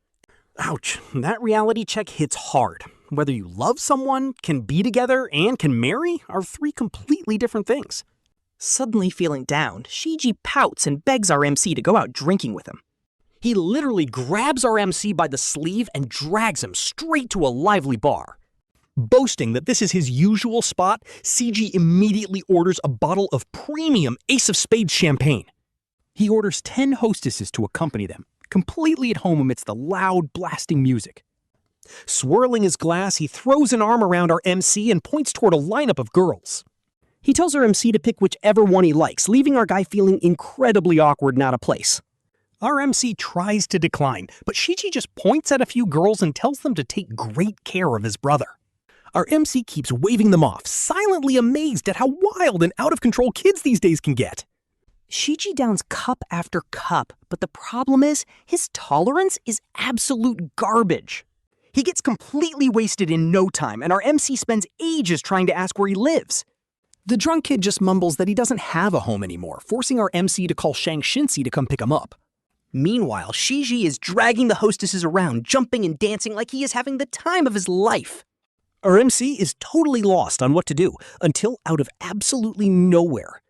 Ouch, that reality check hits hard. Whether you love someone, can be together, and can marry are 3 completely different things. Suddenly feeling down, Shiji pouts and begs our MC to go out drinking with him. He literally grabs our MC by the sleeve and drags him straight to a lively bar. Boasting that this is his usual spot, CG immediately orders a bottle of premium Ace of Spades champagne. He orders 10 hostesses to accompany them, completely at home amidst the loud, blasting music. Swirling his glass, he throws an arm around our MC and points toward a lineup of girls. He tells our MC to pick whichever one he likes, leaving our guy feeling incredibly awkward and out of place. Our MC tries to decline, but Shiji just points at a few girls and tells them to take great care of his brother. Our MC keeps waving them off, silently amazed at how wild and out-of-control kids these days can get. Shiji downs cup after cup, but the problem is, his tolerance is absolute garbage. He gets completely wasted in no time, and our MC spends ages trying to ask where he lives. The drunk kid just mumbles that he doesn't have a home anymore, forcing our MC to call Shang Xinci to come pick him up. Meanwhile, Shiji is dragging the hostesses around, jumping and dancing like he is having the time of his life. Our MC is totally lost on what to do, until out of absolutely nowhere,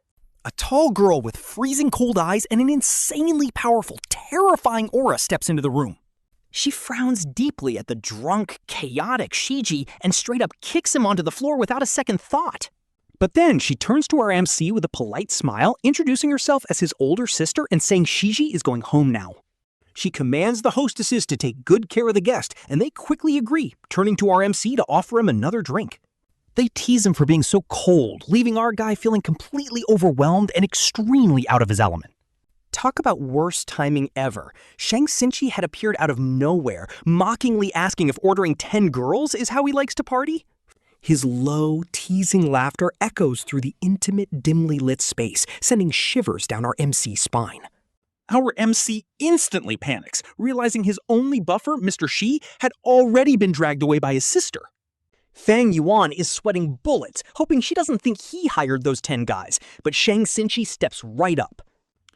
a tall girl with freezing cold eyes and an insanely powerful, terrifying aura steps into the room. She frowns deeply at the drunk, chaotic Shiji and straight up kicks him onto the floor without a second thought. But then she turns to our MC with a polite smile, introducing herself as his older sister and saying Shiji is going home now. She commands the hostesses to take good care of the guest, and they quickly agree, turning to our MC to offer him another drink. They tease him for being so cold, leaving our guy feeling completely overwhelmed and extremely out of his element. Talk about worst timing ever. Shang Xinci had appeared out of nowhere, mockingly asking if ordering 10 girls is how he likes to party. His low, teasing laughter echoes through the intimate, dimly lit space, sending shivers down our MC's spine. Our MC instantly panics, realizing his only buffer, Mr. Shi, had already been dragged away by his sister. Fang Yuan is sweating bullets, hoping she doesn't think he hired those 10 guys, but Shang Xinci steps right up.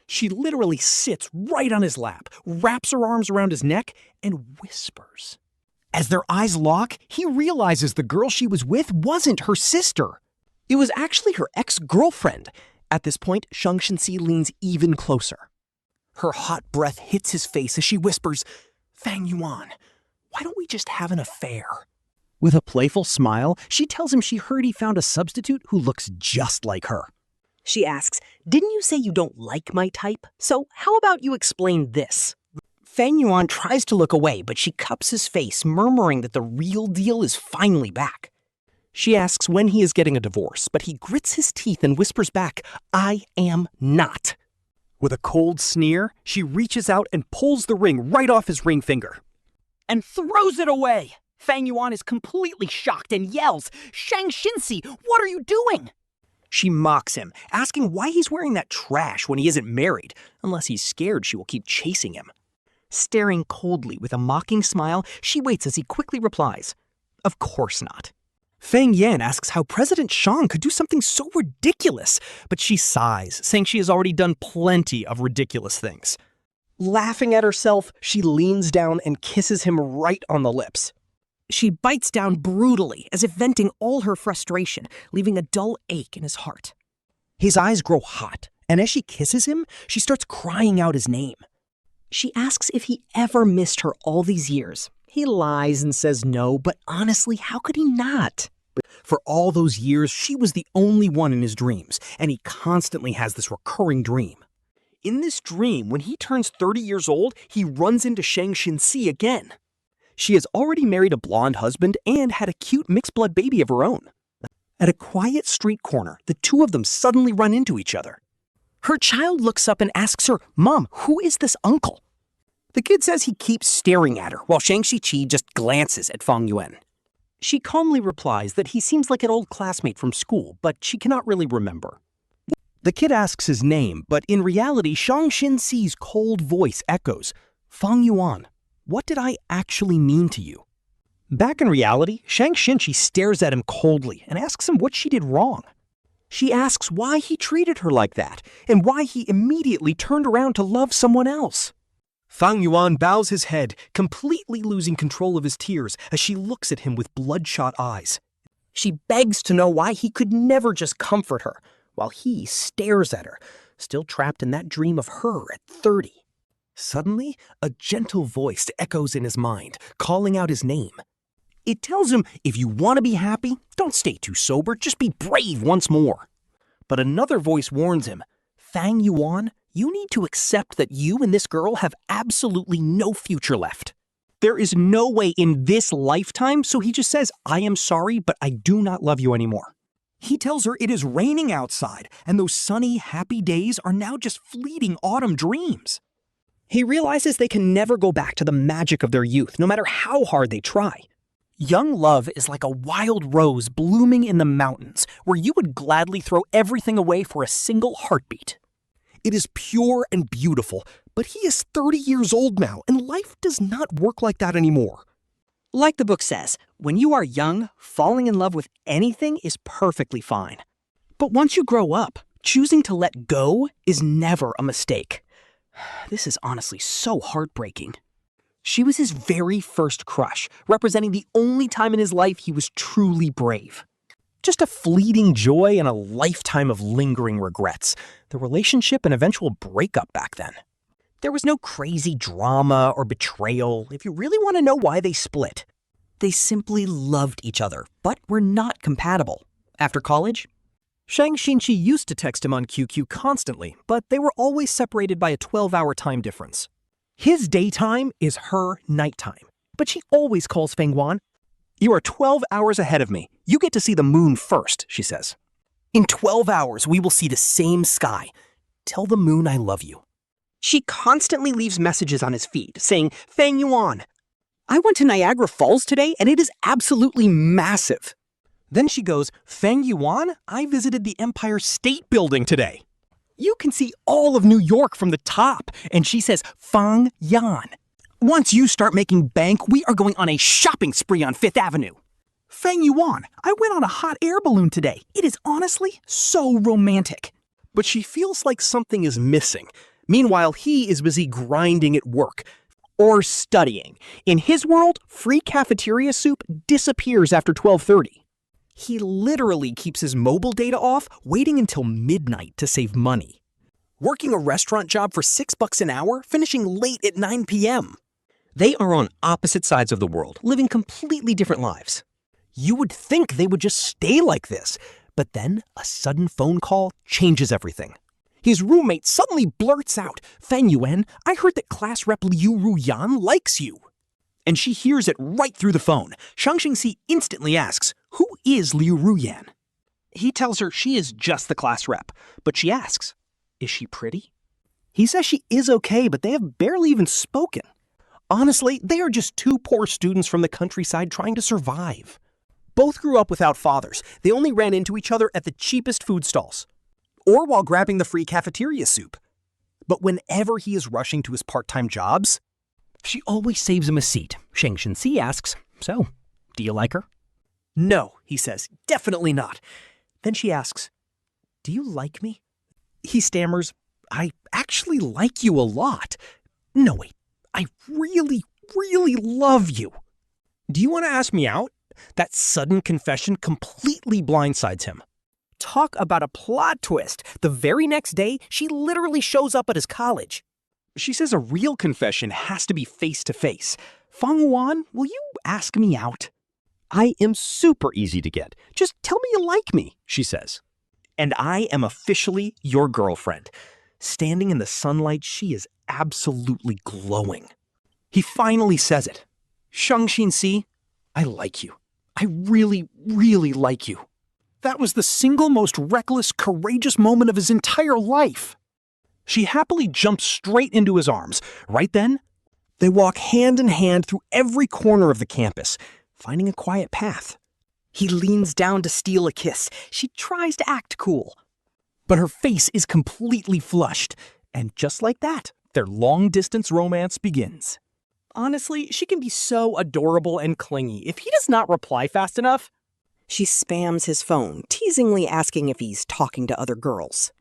She literally sits right on his lap, wraps her arms around his neck, and whispers. As their eyes lock, he realizes the girl she was with wasn't her sister. It was actually her ex-girlfriend. At this point, Shang Xinci leans even closer. Her hot breath hits his face as she whispers, "Fang Yuan, why don't we just have an affair?" With a playful smile, she tells him she heard he found a substitute who looks just like her. She asks, "Didn't you say you don't like my type? So how about you explain this?" Fang Yuan tries to look away, but she cups his face, murmuring that the real deal is finally back. She asks when he is getting a divorce, but he grits his teeth and whispers back, "I am not." With a cold sneer, she reaches out and pulls the ring right off his ring finger. And throws it away. Fang Yuan is completely shocked and yells, "Shang Xinci, what are you doing?" She mocks him, asking why he's wearing that trash when he isn't married, unless he's scared she will keep chasing him. Staring coldly with a mocking smile, she waits as he quickly replies, "Of course not." Fang Yan asks how President Shang could do something so ridiculous, but she sighs, saying she has already done plenty of ridiculous things. Laughing at herself, she leans down and kisses him right on the lips. She bites down brutally, as if venting all her frustration, leaving a dull ache in his heart. His eyes grow hot, and as she kisses him, she starts crying out his name. She asks if he ever missed her all these years. He lies and says no, but honestly, how could he not? For all those years, she was the only one in his dreams, and he constantly has this recurring dream. In this dream, when he turns 30 years old, he runs into Shangxin Ci again. She has already married a blonde husband and had a cute mixed-blood baby of her own. At a quiet street corner, the two of them suddenly run into each other. Her child looks up and asks her, "Mom, who is this uncle?" The kid says he keeps staring at her, while Shang-Chi just glances at Fang Yuan. She calmly replies that he seems like an old classmate from school, but she cannot really remember. The kid asks his name, but in reality, Shangxin Ci's cold voice echoes, "Fang Yuan, what did I actually mean to you?" Back in reality, Shang Xinci stares at him coldly and asks him what she did wrong. She asks why he treated her like that, and why he immediately turned around to love someone else. Fang Yuan bows his head, completely losing control of his tears as she looks at him with bloodshot eyes. She begs to know why he could never just comfort her, while he stares at her, still trapped in that dream of her at 30. Suddenly, a gentle voice echoes in his mind, calling out his name. It tells him, if you want to be happy, don't stay too sober, just be brave once more. But another voice warns him, "Fang Yuan, you need to accept that you and this girl have absolutely no future left." There is no way in this lifetime, so he just says, "I am sorry, but I do not love you anymore." He tells her it is raining outside, and those sunny, happy days are now just fleeting autumn dreams. He realizes they can never go back to the magic of their youth, no matter how hard they try. Young love is like a wild rose blooming in the mountains, where you would gladly throw everything away for a single heartbeat. It is pure and beautiful, but he is 30 years old now, and life does not work like that anymore. Like the book says, when you are young, falling in love with anything is perfectly fine. But once you grow up, choosing to let go is never a mistake. This is honestly so heartbreaking. She was his very first crush, representing the only time in his life he was truly brave. Just a fleeting joy and a lifetime of lingering regrets. The relationship and eventual breakup back then. There was no crazy drama or betrayal, if you really want to know why they split. They simply loved each other, but were not compatible. After college, Shang Xinci used to text him on QQ constantly, but they were always separated by a 12-hour time difference. His daytime is her nighttime, but she always calls Fang Yuan. "You are 12 hours ahead of me. You get to see the moon first," she says. "In 12 hours, we will see the same sky. Tell the moon I love you." She constantly leaves messages on his feed saying, "Fang Yuan, I went to Niagara Falls today and it is absolutely massive." Then she goes, "Fang Yuan, I visited the Empire State Building today. You can see all of New York from the top." And she says, "Fang Yan, once you start making bank, we are going on a shopping spree on Fifth Avenue. Fang Yuan, I went on a hot air balloon today. It is honestly so romantic." But she feels like something is missing. Meanwhile, he is busy grinding at work or studying. In his world, free cafeteria soup disappears after 12:30. He literally keeps his mobile data off, waiting until midnight to save money. working a restaurant job for $6 an hour, finishing late at 9 p.m. They are on opposite sides of the world, living completely different lives. You would think they would just stay like this, but then a sudden phone call changes everything. His roommate suddenly blurts out, "Fang Yuan, I heard that class rep Liu Ruyan likes you." And she hears it right through the phone. Shangxin Ci instantly asks, "Who is Liu Ruyan?" He tells her she is just the class rep, but she asks, "Is she pretty?" He says she is okay, but they have barely even spoken. Honestly, they are just two poor students from the countryside trying to survive. Both grew up without fathers. They only ran into each other at the cheapest food stalls, or while grabbing the free cafeteria soup. But whenever he is rushing to his part-time jobs, She always saves him a seat. Shangxin Ci asks, "So, do you like her?" "No," he says, "definitely not." Then she asks, "Do you like me?" He stammers, "I actually like you a lot. No, wait, I really, really love you. Do you want to ask me out?" That sudden confession completely blindsides him. Talk about a plot twist. The very next day, she literally shows up at his college. She says a real confession has to be face-to-face. "Fang Yuan, will you ask me out?" "I am super easy to get. Just tell me you like me," she says. "And I am officially your girlfriend." Standing in the sunlight, she is absolutely glowing. He finally says it. "Shangxin Ci, I like you. I really, really like you." That was the single most reckless, courageous moment of his entire life. She happily jumps straight into his arms. Right then, they walk hand in hand through every corner of the campus, finding a quiet path. He leans down to steal a kiss. She tries to act cool, but her face is completely flushed. And just like that, their long-distance romance begins. Honestly, she can be so adorable and clingy. If he does not reply fast enough, She spams his phone, teasingly asking if he's talking to other girls.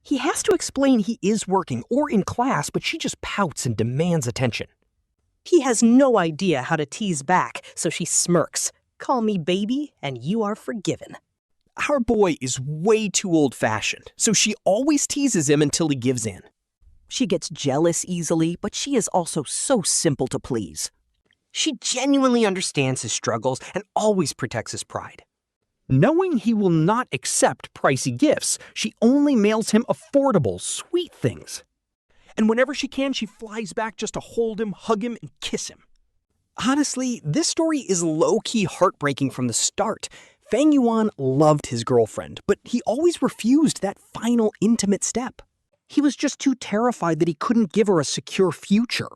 He has to explain he is working or in class, but she just pouts and demands attention. He has no idea how to tease back, so she smirks. "Call me baby, and you are forgiven." our boy is way too old-fashioned, so she always teases him until he gives in. She gets jealous easily, but she is also so simple to please. She genuinely understands his struggles and always protects his pride. Knowing he will not accept pricey gifts, she only mails him affordable, sweet things. And whenever she can, she flies back just to hold him, hug him, and kiss him. Honestly, this story is low-key heartbreaking from the start. Fang Yuan loved his girlfriend, but he always refused that final intimate step. He was just too terrified that he couldn't give her a secure future.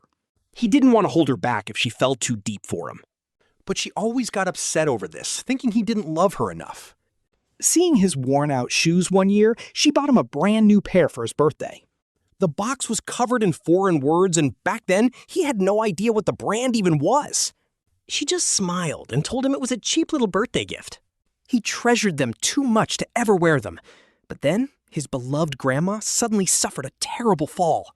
He didn't want to hold her back if she fell too deep for him. But she always got upset over this, thinking he didn't love her enough. Seeing his worn-out shoes one year, she bought him a brand new pair for his birthday. The box was covered in foreign words, and back then, he had no idea what the brand even was. She just smiled and told him it was a cheap little birthday gift. He treasured them too much to ever wear them. But then, his beloved grandma suddenly suffered a terrible fall.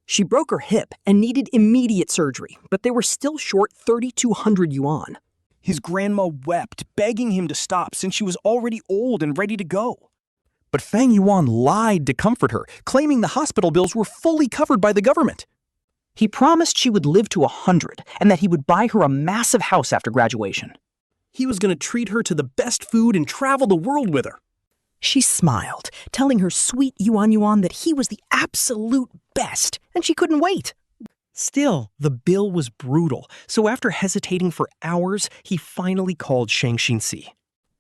She broke her hip and needed immediate surgery, but they were still short 3,200 yuan. His grandma wept, begging him to stop since she was already old and ready to go. But Fang Yuan lied to comfort her, claiming the hospital bills were fully covered by the government. He promised she would live to 100 and that he would buy her a massive house after graduation. He was going to treat her to the best food and travel the world with her. She smiled, telling her sweet Yuan that he was the absolute best, and she couldn't wait. Still, the bill was brutal, so after hesitating for hours, he finally called Shangxin Ci.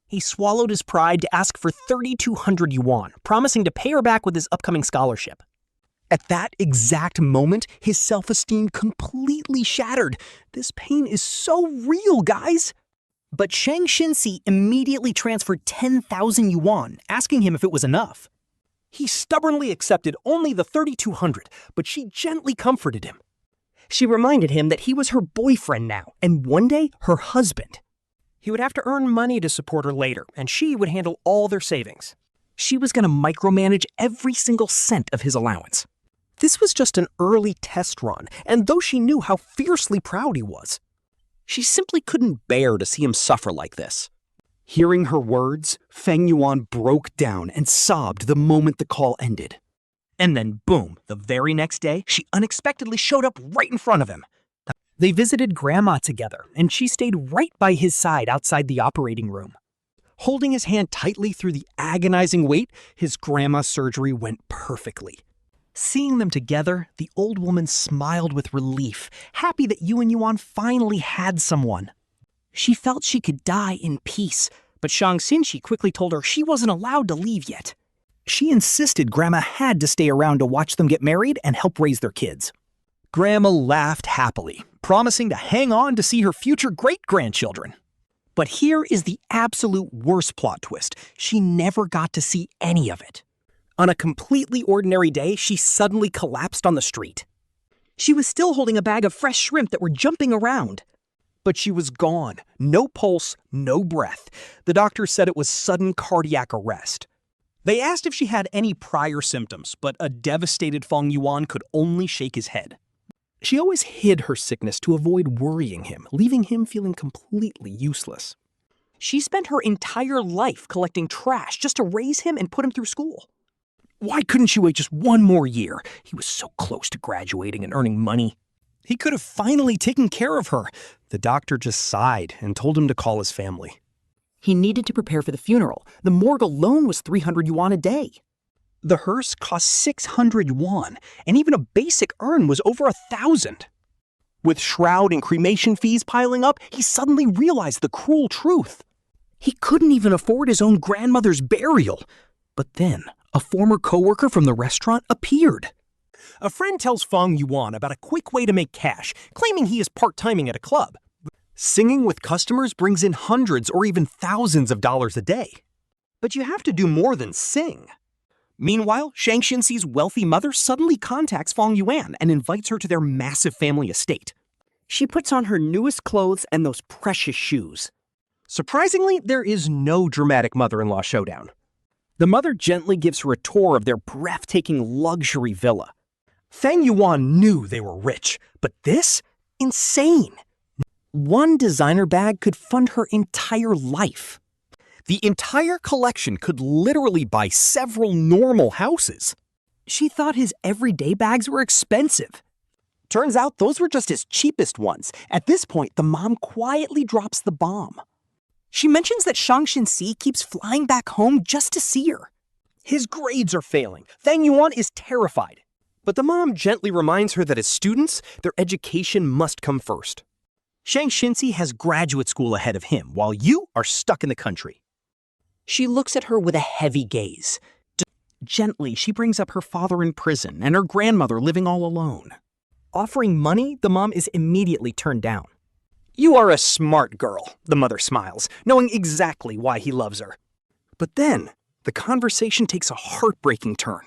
He swallowed his pride to ask for 3,200 yuan, promising to pay her back with his upcoming scholarship. At that exact moment, his self-esteem completely shattered. This pain is so real, guys. But Shangxin Ci immediately transferred 10,000 yuan, asking him if it was enough. He stubbornly accepted only the 3,200, but she gently comforted him. She reminded him that he was her boyfriend now, and one day, her husband. He would have to earn money to support her later, and she would handle all their savings. She was going to micromanage every single cent of his allowance. This was just an early test run, and though she knew how fiercely proud he was, she simply couldn't bear to see him suffer like this. Hearing her words, Fang Yuan broke down and sobbed the moment the call ended. And then boom, the very next day, she unexpectedly showed up right in front of him. They visited Grandma together, and she stayed right by his side outside the operating room. Holding his hand tightly through the agonizing wait, his grandma's surgery went perfectly. Seeing them together, the old woman smiled with relief, happy that Yuan finally had someone. She felt she could die in peace, but Shang Xinci quickly told her she wasn't allowed to leave yet. She insisted Grandma had to stay around to watch them get married and help raise their kids. Grandma laughed happily, promising to hang on to see her future great-grandchildren. But here is the absolute worst plot twist. She never got to see any of it. On a completely ordinary day, she suddenly collapsed on the street. She was still holding a bag of fresh shrimp that were jumping around. But she was gone. No pulse, no breath. The doctor said it was sudden cardiac arrest. They asked if she had any prior symptoms, but a devastated Fang Yuan could only shake his head. She always hid her sickness to avoid worrying him, leaving him feeling completely useless. She spent her entire life collecting trash just to raise him and put him through school. Why couldn't she wait just one more year? He was so close to graduating and earning money. He could have finally taken care of her. The doctor just sighed and told him to call his family. He needed to prepare for the funeral. The morgue alone was 300 yuan a day. The hearse cost 600 yuan, and even a basic urn was over 1,000. With shroud and cremation fees piling up, he suddenly realized the cruel truth. He couldn't even afford his own grandmother's burial. But then, a former coworker from the restaurant appeared. A friend tells Fang Yuan about a quick way to make cash, claiming he is part-timing at a club. Singing with customers brings in hundreds or even thousands of dollars a day. But you have to do more than sing. Meanwhile, Shang Xinci's wealthy mother suddenly contacts Fang Yuan and invites her to their massive family estate. She puts on her newest clothes and those precious shoes. Surprisingly, there is no dramatic mother-in-law showdown. The mother gently gives her a tour of their breathtaking luxury villa. Fang Yuan knew they were rich, but this? Insane! One designer bag could fund her entire life. The entire collection could literally buy several normal houses. She thought his everyday bags were expensive. Turns out those were just his cheapest ones. At this point, the mom quietly drops the bomb. She mentions that Shangxin Ci keeps flying back home just to see her. His grades are failing. Fang Yuan is terrified. But the mom gently reminds her that as students, their education must come first. Shang Xinci has graduate school ahead of him, while you are stuck in the country. She looks at her with a heavy gaze. Gently, she brings up her father in prison and her grandmother living all alone. Offering money, the mom is immediately turned down. You are a smart girl, the mother smiles, knowing exactly why he loves her. But then, the conversation takes a heartbreaking turn.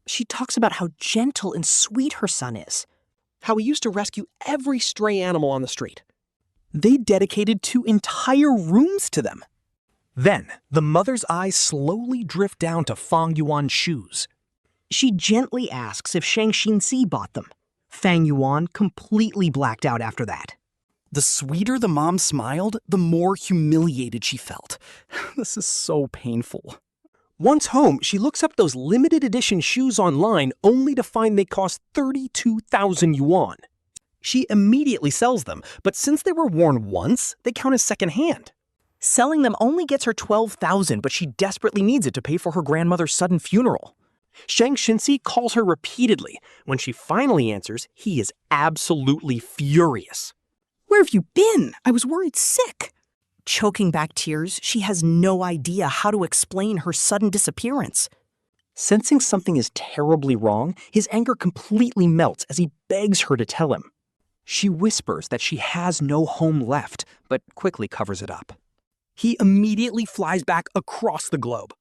She talks about how gentle and sweet her son is. How he used to rescue every stray animal on the street. They dedicated 2 entire rooms to them. Then, the mother's eyes slowly drift down to Fang Yuan's shoes. She gently asks if Shang Xinci bought them. Fang Yuan completely blacked out after that. The sweeter the mom smiled, the more humiliated she felt. This is so painful. Once home, she looks up those limited edition shoes online only to find they cost 32,000 yuan. She immediately sells them, but since they were worn once, they count as secondhand. Selling them only gets her 12,000, but she desperately needs it to pay for her grandmother's sudden funeral. Shang Xinci calls her repeatedly. When she finally answers, he is absolutely furious. Where have you been? I was worried sick. Choking back tears, she has no idea how to explain her sudden disappearance. Sensing something is terribly wrong, his anger completely melts as he begs her to tell him. She whispers that she has no home left, but quickly covers it up. He immediately flies back across the globe.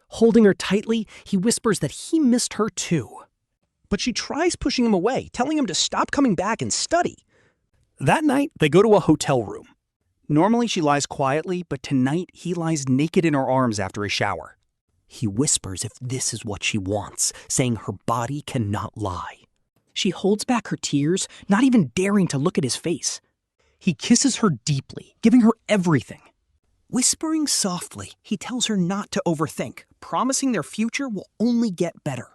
Holding her tightly, he whispers that he missed her too. But she tries pushing him away, telling him to stop coming back and study. That night, they go to a hotel room. Normally she lies quietly, but tonight he lies naked in her arms after a shower. He whispers if this is what she wants, saying her body cannot lie. She holds back her tears, not even daring to look at his face. He kisses her deeply, giving her everything. Whispering softly, he tells her not to overthink, promising their future will only get better.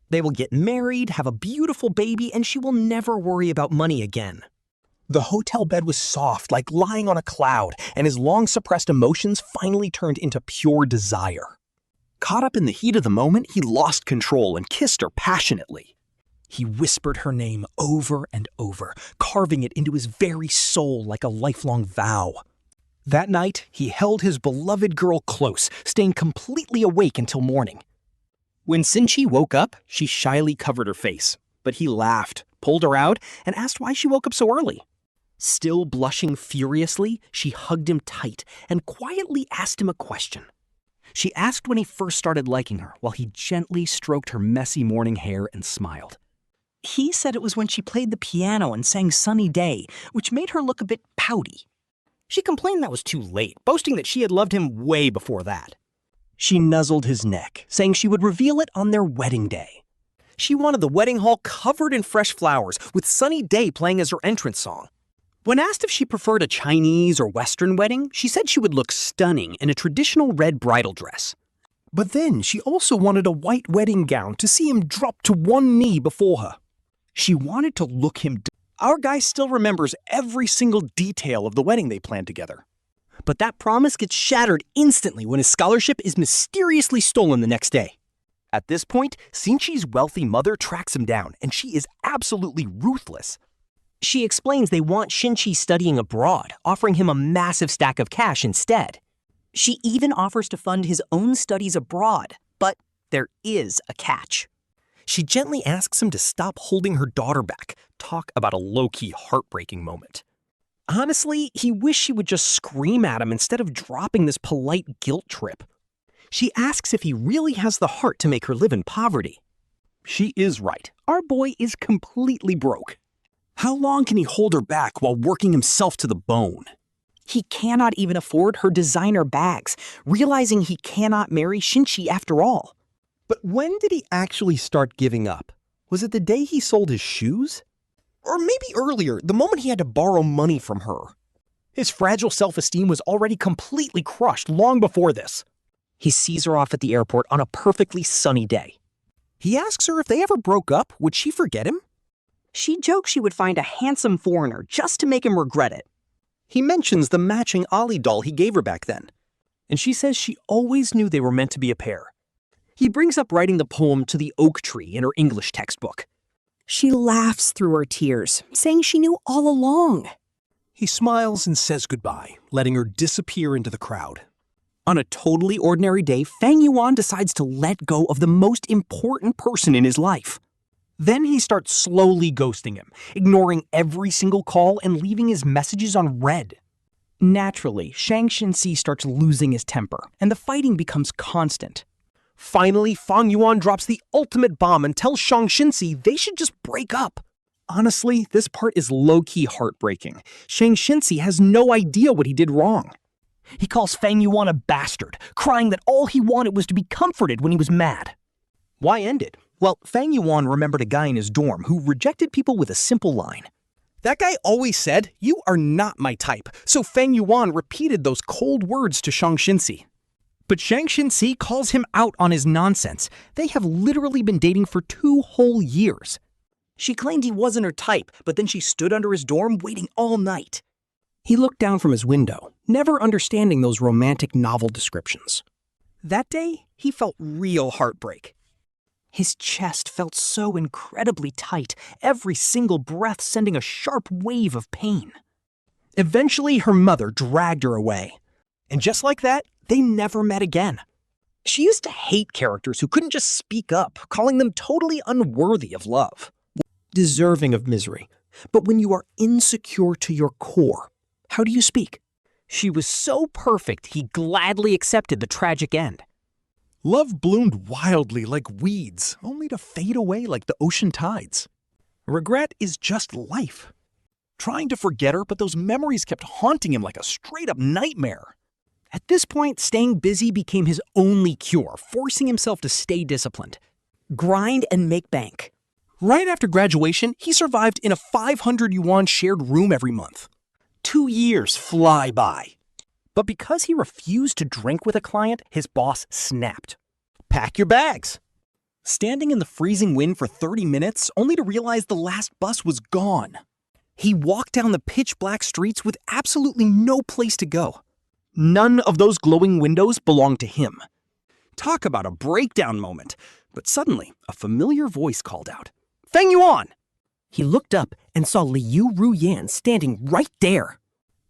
They will get married, have a beautiful baby, and she will never worry about money again. The hotel bed was soft, like lying on a cloud, and his long-suppressed emotions finally turned into pure desire. Caught up in the heat of the moment, he lost control and kissed her passionately. He whispered her name over and over, carving it into his very soul like a lifelong vow. That night, he held his beloved girl close, staying completely awake until morning. When Xinci woke up, she shyly covered her face, but he laughed, pulled her out, and asked why she woke up so early. Still blushing furiously, she hugged him tight and quietly asked him a question. She asked when he first started liking her, while he gently stroked her messy morning hair and smiled. He said it was when she played the piano and sang Sunny Day, which made her look a bit pouty. She complained that was too late, boasting that she had loved him way before that. She nuzzled his neck, saying she would reveal it on their wedding day. She wanted the wedding hall covered in fresh flowers, with Sunny Day playing as her entrance song. When asked if she preferred a Chinese or Western wedding, she said she would look stunning in a traditional red bridal dress. But then she also wanted a white wedding gown to see him drop to one knee before her. She wanted to look him down. Our guy still remembers every single detail of the wedding they planned together. But that promise gets shattered instantly when his scholarship is mysteriously stolen the next day. At this point, Xinci's wealthy mother tracks him down, and she is absolutely ruthless. She explains they want Xinci studying abroad, offering him a massive stack of cash instead. She even offers to fund his own studies abroad, but there is a catch. She gently asks him to stop holding her daughter back. Talk about a low-key heartbreaking moment. Honestly, he wished she would just scream at him instead of dropping this polite guilt trip. She asks if he really has the heart to make her live in poverty. She is right. Our boy is completely broke. How long can he hold her back while working himself to the bone? He cannot even afford her designer bags, realizing he cannot marry Xinci after all. But when did he actually start giving up? Was it the day he sold his shoes? Or maybe earlier, the moment he had to borrow money from her. His fragile self-esteem was already completely crushed long before this. He sees her off at the airport on a perfectly sunny day. He asks her if they ever broke up, would she forget him? She jokes she would find a handsome foreigner just to make him regret it. He mentions the matching Ollie doll he gave her back then, and she says she always knew they were meant to be a pair. He brings up writing the poem To the Oak Tree in her English textbook. She laughs through her tears, saying she knew all along. He smiles and says goodbye, letting her disappear into the crowd. On a totally ordinary day, Fang Yuan decides to let go of the most important person in his life. Then he starts slowly ghosting him, ignoring every single call and leaving his messages on read. Naturally, Shang Xinci starts losing his temper, and the fighting becomes constant. Finally, Fang Yuan drops the ultimate bomb and tells Shang Xinci they should just break up. Honestly, this part is low-key heartbreaking. Shang Xinci has no idea what he did wrong. He calls Fang Yuan a bastard, crying that all he wanted was to be comforted when he was mad. Why end it? Well, Fang Yuan remembered a guy in his dorm who rejected people with a simple line. That guy always said, "You are not my type," so Fang Yuan repeated those cold words to Shang Xinci. But Shang Xinci calls him out on his nonsense. They have literally been dating for 2 whole years. She claimed he wasn't her type, but then she stood under his dorm waiting all night. He looked down from his window, never understanding those romantic novel descriptions. That day, he felt real heartbreak. His chest felt so incredibly tight, every single breath sending a sharp wave of pain. Eventually, her mother dragged her away. And just like that, they never met again. She used to hate characters who couldn't just speak up, calling them totally unworthy of love, deserving of misery. But when you are insecure to your core, how do you speak? She was so perfect, he gladly accepted the tragic end. Love bloomed wildly like weeds, only to fade away like the ocean tides. Regret is just life. Trying to forget her, but those memories kept haunting him like a straight-up nightmare. At this point, staying busy became his only cure, forcing himself to stay disciplined. Grind and make bank. Right after graduation, he survived in a 500 yuan shared room every month. 2 years fly by. But because he refused to drink with a client, his boss snapped. Pack your bags. Standing in the freezing wind for 30 minutes only to realize the last bus was gone. He walked down the pitch-black streets with absolutely no place to go. None of those glowing windows belonged to him. Talk about a breakdown moment. But suddenly, a familiar voice called out, "Fang Yuan!" He looked up and saw Liu Ruyan standing right there.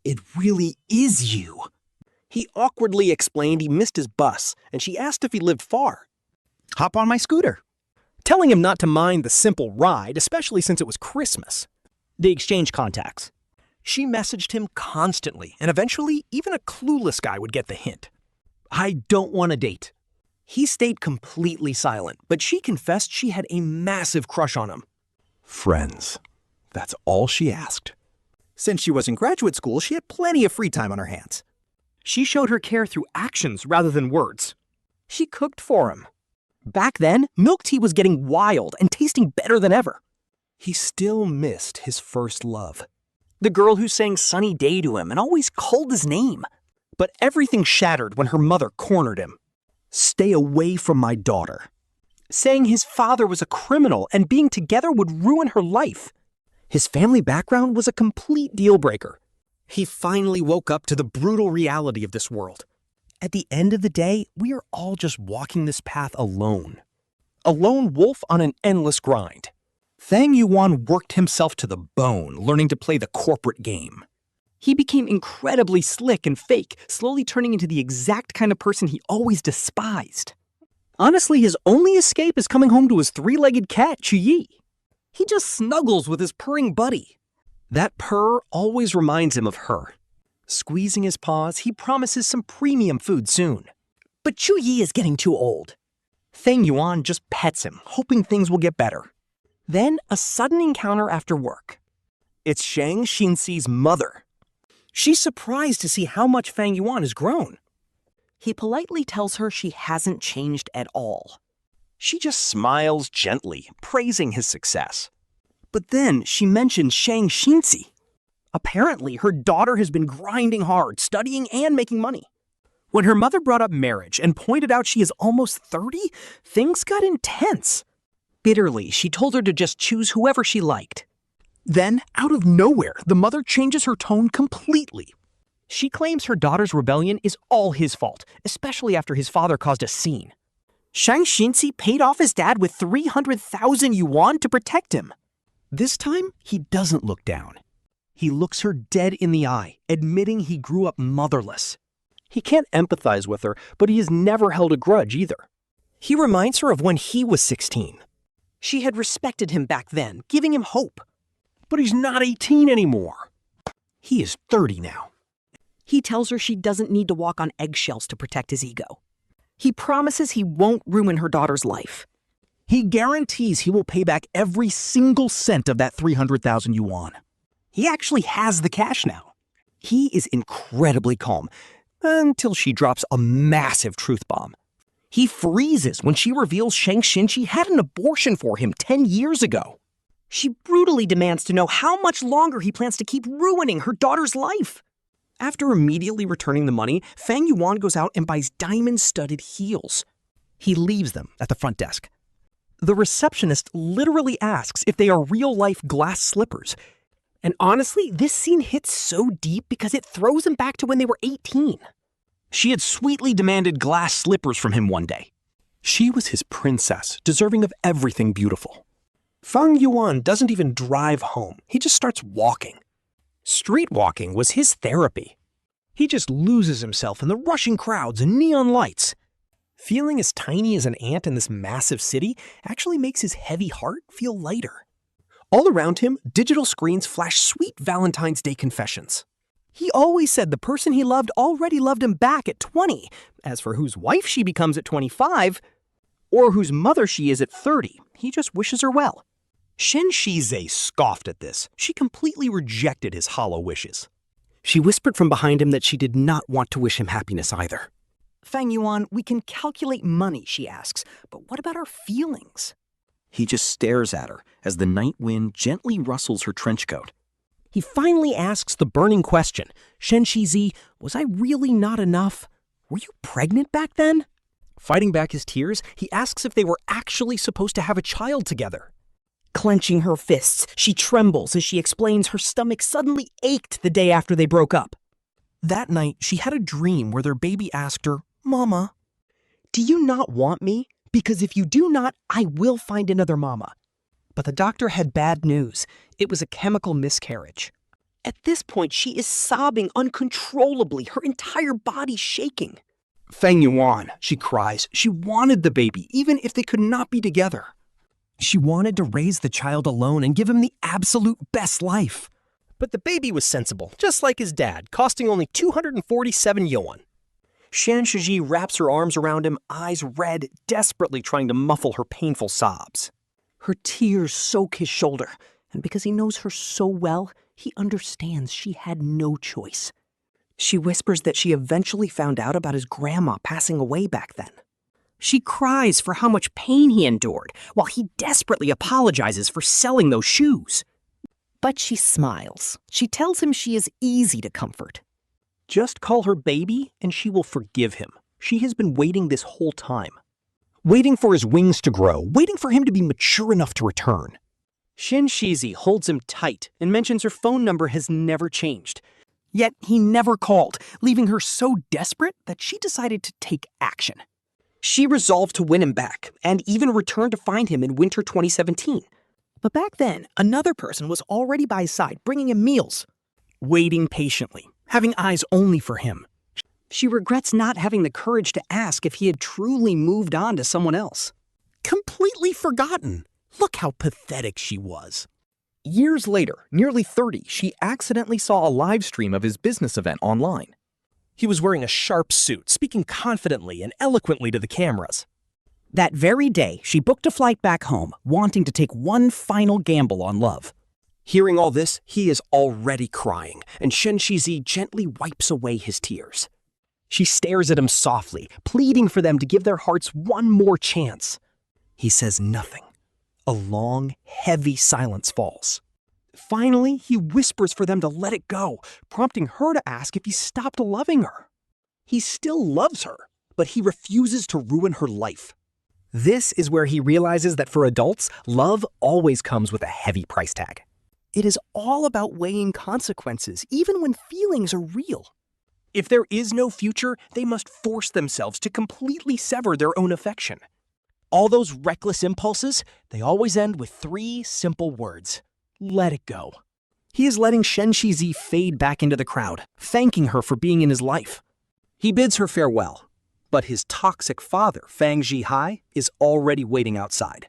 "It really is you." He awkwardly explained he missed his bus, and she asked if he lived far. "Hop on my scooter," telling him not to mind the simple ride, especially since it was Christmas. They exchanged contacts. She messaged him constantly, and eventually even a clueless guy would get the hint. "I don't want to date." He stayed completely silent, but she confessed she had a massive crush on him. Friends. That's all she asked. Since she was in graduate school, she had plenty of free time on her hands. She showed her care through actions rather than words. She cooked for him. Back then, milk tea was getting wild and tasting better than ever. He still missed his first love. The girl who sang Sunny Day to him and always called his name. But everything shattered when her mother cornered him. "Stay away from my daughter." Saying his father was a criminal and being together would ruin her life. His family background was a complete deal breaker. He finally woke up to the brutal reality of this world. At the end of the day, we are all just walking this path alone. A lone wolf on an endless grind. Fang Yuan worked himself to the bone, learning to play the corporate game. He became incredibly slick and fake, slowly turning into the exact kind of person he always despised. Honestly, his only escape is coming home to his three-legged cat, Chuyi. He just snuggles with his purring buddy. That purr always reminds him of her. Squeezing his paws, he promises some premium food soon. But Chuyi is getting too old. Fang Yuan just pets him, hoping things will get better. Then, a sudden encounter after work. It's Shang Xinci's mother. She's surprised to see how much Fang Yuan has grown. He politely tells her she hasn't changed at all. She just smiles gently, praising his success. But then she mentions Shang Xinci. Apparently, her daughter has been grinding hard, studying and making money. When her mother brought up marriage and pointed out she is almost 30, things got intense. Bitterly, she told her to just choose whoever she liked. Then, out of nowhere, the mother changes her tone completely. She claims her daughter's rebellion is all his fault, especially after his father caused a scene. Shang Xinci paid off his dad with 300,000 yuan to protect him. This time, he doesn't look down. He looks her dead in the eye, admitting he grew up motherless. He can't empathize with her, but he has never held a grudge either. He reminds her of when he was 16. She had respected him back then, giving him hope. But he's not 18 anymore. He is 30 now. He tells her she doesn't need to walk on eggshells to protect his ego. He promises he won't ruin her daughter's life. He guarantees he will pay back every single cent of that 300,000 yuan. He actually has the cash now. He is incredibly calm, until she drops a massive truth bomb. He freezes when she reveals Shang Xinci had an abortion for him 10 years ago. She brutally demands to know how much longer he plans to keep ruining her daughter's life. After immediately returning the money, Fang Yuan goes out and buys diamond-studded heels. He leaves them at the front desk. The receptionist literally asks if they are real-life glass slippers. And honestly, this scene hits so deep because it throws him back to when they were 18. She had sweetly demanded glass slippers from him one day. She was his princess, deserving of everything beautiful. Fang Yuan doesn't even drive home. He just starts walking. Street walking was his therapy. He just loses himself in the rushing crowds and neon lights. Feeling as tiny as an ant in this massive city actually makes his heavy heart feel lighter. All around him, digital screens flash sweet Valentine's Day confessions. He always said the person he loved already loved him back at 20. As for whose wife she becomes at 25, or whose mother she is at 30, he just wishes her well. Shen Shizhi scoffed at this. She completely rejected his hollow wishes. She whispered from behind him that she did not want to wish him happiness either. Fang Yuan, we can calculate money, she asks, but what about our feelings? He just stares at her as the night wind gently rustles her trench coat. He finally asks the burning question, Shen Shizhi, was I really not enough? Were you pregnant back then? Fighting back his tears, he asks if they were actually supposed to have a child together. Clenching her fists, she trembles as she explains her stomach suddenly ached the day after they broke up. That night, she had a dream where their baby asked her, "Mama, Do you not want me? Because if you do not, I will find another mama. But the doctor had bad news. It was a chemical miscarriage. At this point, she is sobbing uncontrollably, her entire body shaking. Fang Yuan," she cries. She wanted the baby, even if they could not be together. She wanted to raise the child alone and give him the absolute best life. But the baby was sensible, just like his dad, costing only 247 yuan. Shen Shizhi wraps her arms around him, eyes red, desperately trying to muffle her painful sobs. Her tears soak his shoulder, and because he knows her so well, he understands she had no choice. She whispers that she eventually found out about his grandma passing away back then. She cries for how much pain he endured, while he desperately apologizes for selling those shoes. But she smiles. She tells him she is easy to comfort. Just call her baby and she will forgive him. She has been waiting this whole time. Waiting for his wings to grow, waiting for him to be mature enough to return. Shen Shizhi holds him tight and mentions her phone number has never changed. Yet he never called, leaving her so desperate that she decided to take action. She resolved to win him back, and even returned to find him in winter 2017. But back then, another person was already by his side, bringing him meals. Waiting patiently, having eyes only for him. She regrets not having the courage to ask if he had truly moved on to someone else. Completely forgotten. Look how pathetic she was. Years later, nearly 30, she accidentally saw a live stream of his business event online. He was wearing a sharp suit, speaking confidently and eloquently to the cameras. That very day, she booked a flight back home, wanting to take one final gamble on love. Hearing all this, he is already crying, and Shen Shizhi gently wipes away his tears. She stares at him softly, pleading for them to give their hearts one more chance. He says nothing. A long, heavy silence falls. Finally, he whispers for them to let it go, prompting her to ask if he stopped loving her. He still loves her, but he refuses to ruin her life. This is where he realizes that for adults, love always comes with a heavy price tag. It is all about weighing consequences, even when feelings are real. If there is no future, they must force themselves to completely sever their own affection. All those reckless impulses, they always end with 3 simple words. Let it go. He is letting Shen Shizhi fade back into the crowd, thanking her for being in his life. He bids her farewell, but his toxic father, Fang Zhihai, is already waiting outside.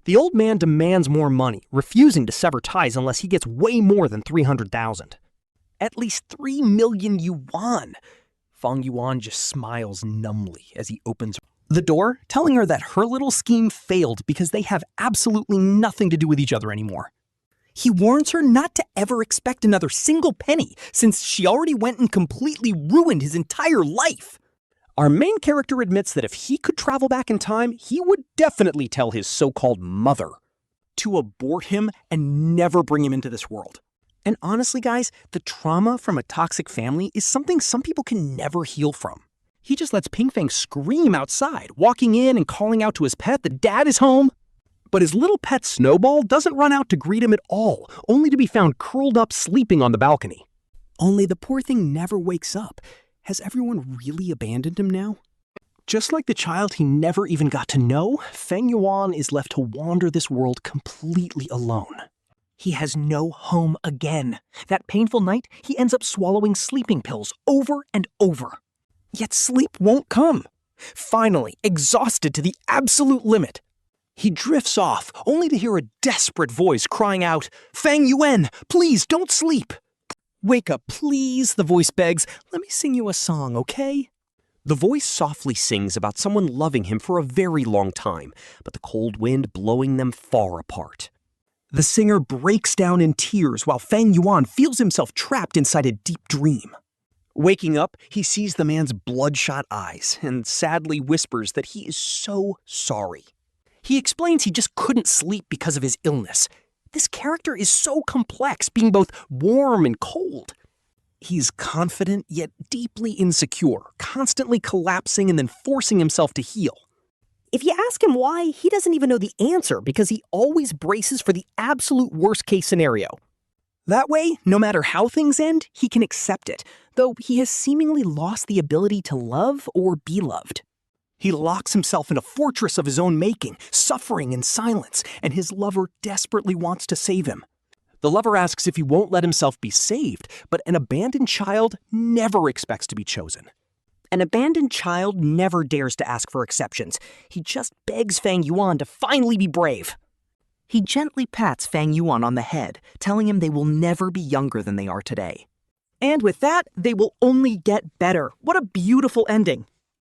The old man demands more money, refusing to sever ties unless he gets way more than 300,000. At least 3 million yuan. Fang Yuan just smiles numbly as he opens the door, telling her that her little scheme failed because they have absolutely nothing to do with each other anymore. He warns her not to ever expect another single penny, since she already went and completely ruined his entire life. Our main character admits that if he could travel back in time, he would definitely tell his so-called mother to abort him and never bring him into this world. And honestly, guys, the trauma from a toxic family is something some people can never heal from. He just lets Ping Fang scream outside, walking in and calling out to his pet that dad is home. But his little pet Snowball doesn't run out to greet him at all, only to be found curled up sleeping on the balcony. Only the poor thing never wakes up. Has everyone really abandoned him now? Just like the child he never even got to know, Fang Yuan is left to wander this world completely alone. He has no home again. That painful night, he ends up swallowing sleeping pills over and over. Yet sleep won't come. Finally, exhausted to the absolute limit, he drifts off, only to hear a desperate voice crying out, "Fang Yuan, please don't sleep." "Wake up, please," the voice begs. "Let me sing you a song, okay?" The voice softly sings about someone loving him for a very long time, but the cold wind blowing them far apart. The singer breaks down in tears while Fang Yuan feels himself trapped inside a deep dream. Waking up, he sees the man's bloodshot eyes and sadly whispers that he is so sorry. He explains he just couldn't sleep because of his illness. This character is so complex, being both warm and cold. He's confident yet deeply insecure, constantly collapsing and then forcing himself to heal. If you ask him why, he doesn't even know the answer because he always braces for the absolute worst-case scenario. That way, no matter how things end, he can accept it, though he has seemingly lost the ability to love or be loved. He locks himself in a fortress of his own making, suffering in silence, and his lover desperately wants to save him. The lover asks if he won't let himself be saved, but an abandoned child never expects to be chosen. An abandoned child never dares to ask for exceptions. He just begs Fang Yuan to finally be brave. He gently pats Fang Yuan on the head, telling him they will never be younger than they are today. And with that, they will only get better. What a beautiful ending.